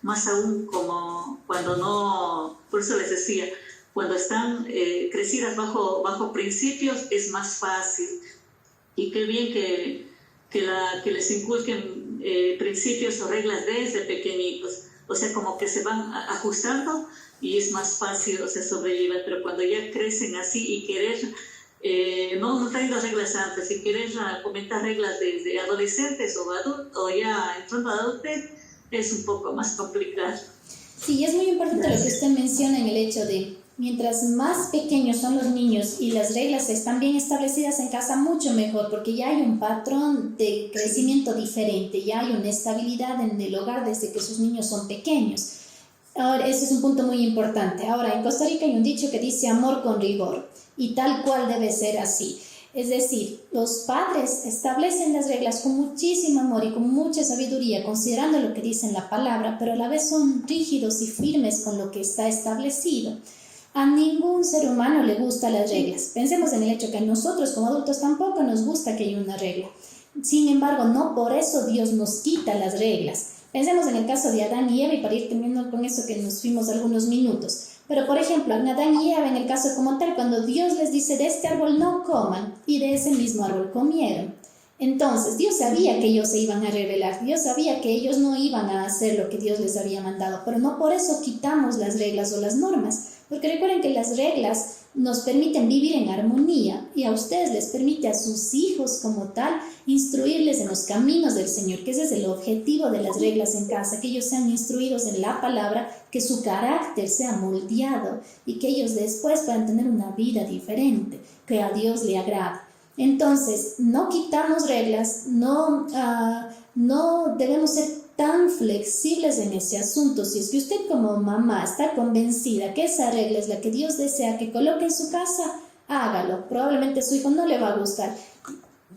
más aún como cuando no, por eso les decía, cuando están crecidas bajo principios es más fácil. Y qué bien que les inculquen principios o reglas desde pequeñitos, o sea, como que se van ajustando y es más fácil, o sea, sobrellevar. Pero cuando ya crecen así y querer no trayendo reglas antes, si quieres comentar reglas de adolescentes o adultos o ya entrando a adultez, es un poco más complicado. Sí, es muy importante lo que usted menciona en el hecho de mientras más pequeños son los niños y las reglas están bien establecidas en casa, mucho mejor, porque ya hay un patrón de crecimiento diferente, ya hay una estabilidad en el hogar desde que sus niños son pequeños. Ahora, ese es un punto muy importante. Ahora, en Costa Rica hay un dicho que dice amor con rigor, y tal cual debe ser así. Es decir, los padres establecen las reglas con muchísimo amor y con mucha sabiduría, considerando lo que dice en la palabra, pero a la vez son rígidos y firmes con lo que está establecido. A ningún ser humano le gustan las reglas. Pensemos en el hecho que a nosotros como adultos tampoco nos gusta que haya una regla. Sin embargo, no por eso Dios nos quita las reglas. Pensemos en el caso de Adán y Eva, y para ir terminando con eso que nos fuimos algunos minutos. Pero, por ejemplo, en Adán y Eva, en el caso como tal, cuando Dios les dice, de este árbol no coman, y de ese mismo árbol comieron. Entonces, Dios sabía que ellos se iban a rebelar, Dios sabía que ellos no iban a hacer lo que Dios les había mandado, pero no por eso quitamos las reglas o las normas, porque recuerden que las reglas nos permiten vivir en armonía y a ustedes les permite a sus hijos como tal instruirles en los caminos del Señor, que ese es el objetivo de las reglas en casa, que ellos sean instruidos en la palabra, que su carácter sea moldeado y que ellos después puedan tener una vida diferente, que a Dios le agrade. Entonces, no quitamos reglas, no debemos ser tan flexibles en ese asunto. Si es que usted como mamá está convencida que esa regla es la que Dios desea que coloque en su casa, hágalo. Probablemente a su hijo no le va a gustar.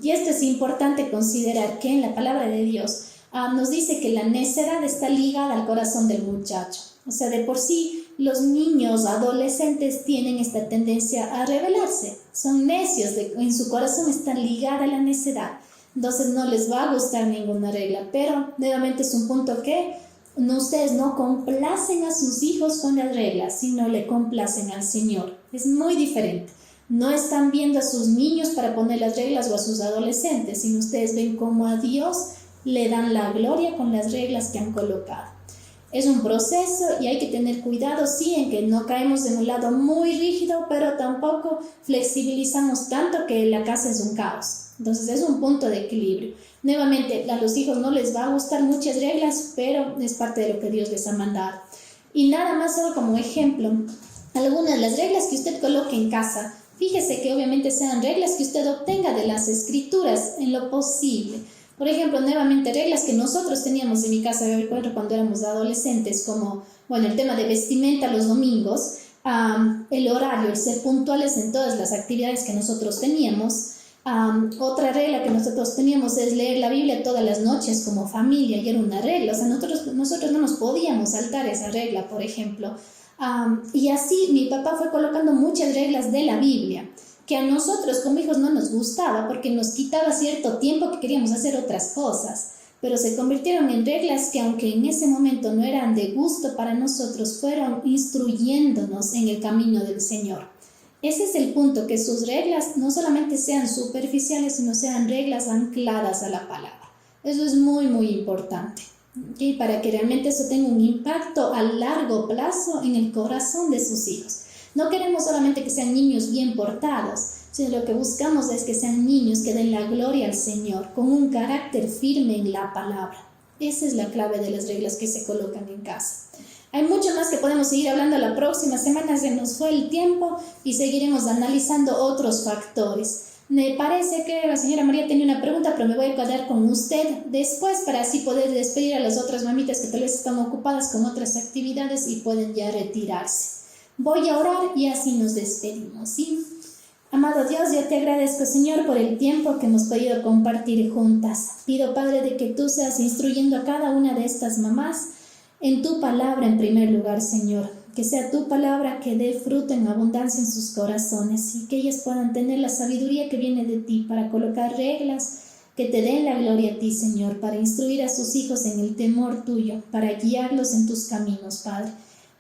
Y esto es importante considerar que en la palabra de Dios nos dice que la necedad está ligada al corazón del muchacho. O sea, de por sí los niños, adolescentes tienen esta tendencia a rebelarse. Son necios, en su corazón están ligados a la necedad. Entonces no les va a gustar ninguna regla. Pero nuevamente es un punto que ustedes no complacen a sus hijos con las reglas, sino le complacen al Señor. Es muy diferente. No están viendo a sus niños para poner las reglas o a sus adolescentes, sino ustedes ven cómo a Dios le dan la gloria con las reglas que han colocado. Es un proceso y hay que tener cuidado, sí, en que no caemos en un lado muy rígido, pero tampoco flexibilizamos tanto que la casa es un caos. Entonces es un punto de equilibrio. Nuevamente, a los hijos no les va a gustar muchas reglas, pero es parte de lo que Dios les ha mandado. Y nada más solo como ejemplo, algunas de las reglas que usted coloque en casa, fíjese que obviamente sean reglas que usted obtenga de las escrituras en lo posible. Por ejemplo, nuevamente reglas que nosotros teníamos en mi casa, yo recuerdo cuando éramos adolescentes, como, bueno, el tema de vestimenta los domingos, el horario, el ser puntuales en todas las actividades que nosotros teníamos. Otra regla que nosotros teníamos es leer la Biblia todas las noches como familia, y era una regla, o sea, nosotros no nos podíamos saltar esa regla, por ejemplo. Y así mi papá fue colocando muchas reglas de la Biblia, que a nosotros como hijos no nos gustaba porque nos quitaba cierto tiempo que queríamos hacer otras cosas, pero se convirtieron en reglas que aunque en ese momento no eran de gusto para nosotros, fueron instruyéndonos en el camino del Señor. Ese es el punto, que sus reglas no solamente sean superficiales, sino sean reglas ancladas a la palabra. Eso es muy, muy importante, ¿okay? Para que realmente eso tenga un impacto a largo plazo en el corazón de sus hijos. No queremos solamente que sean niños bien portados, sino lo que buscamos es que sean niños que den la gloria al Señor, con un carácter firme en la palabra. Esa es la clave de las reglas que se colocan en casa. Hay mucho más que podemos seguir hablando la próxima semana, se nos fue el tiempo y seguiremos analizando otros factores. Me parece que la señora María tenía una pregunta, pero me voy a quedar con usted después para así poder despedir a las otras mamitas que tal vez están ocupadas con otras actividades y pueden ya retirarse. Voy a orar y así nos despedimos, ¿sí? Amado Dios, yo te agradezco, Señor, por el tiempo que hemos podido compartir juntas. Pido, Padre, de que tú seas instruyendo a cada una de estas mamás en tu palabra en primer lugar, Señor. Que sea tu palabra que dé fruto en abundancia en sus corazones y que ellas puedan tener la sabiduría que viene de ti para colocar reglas que te den la gloria a ti, Señor, para instruir a sus hijos en el temor tuyo, para guiarlos en tus caminos, Padre.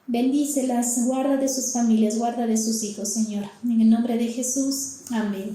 Bendícelas, guarda de sus familias, guarda de sus hijos, Señor. En el nombre de Jesús, amén.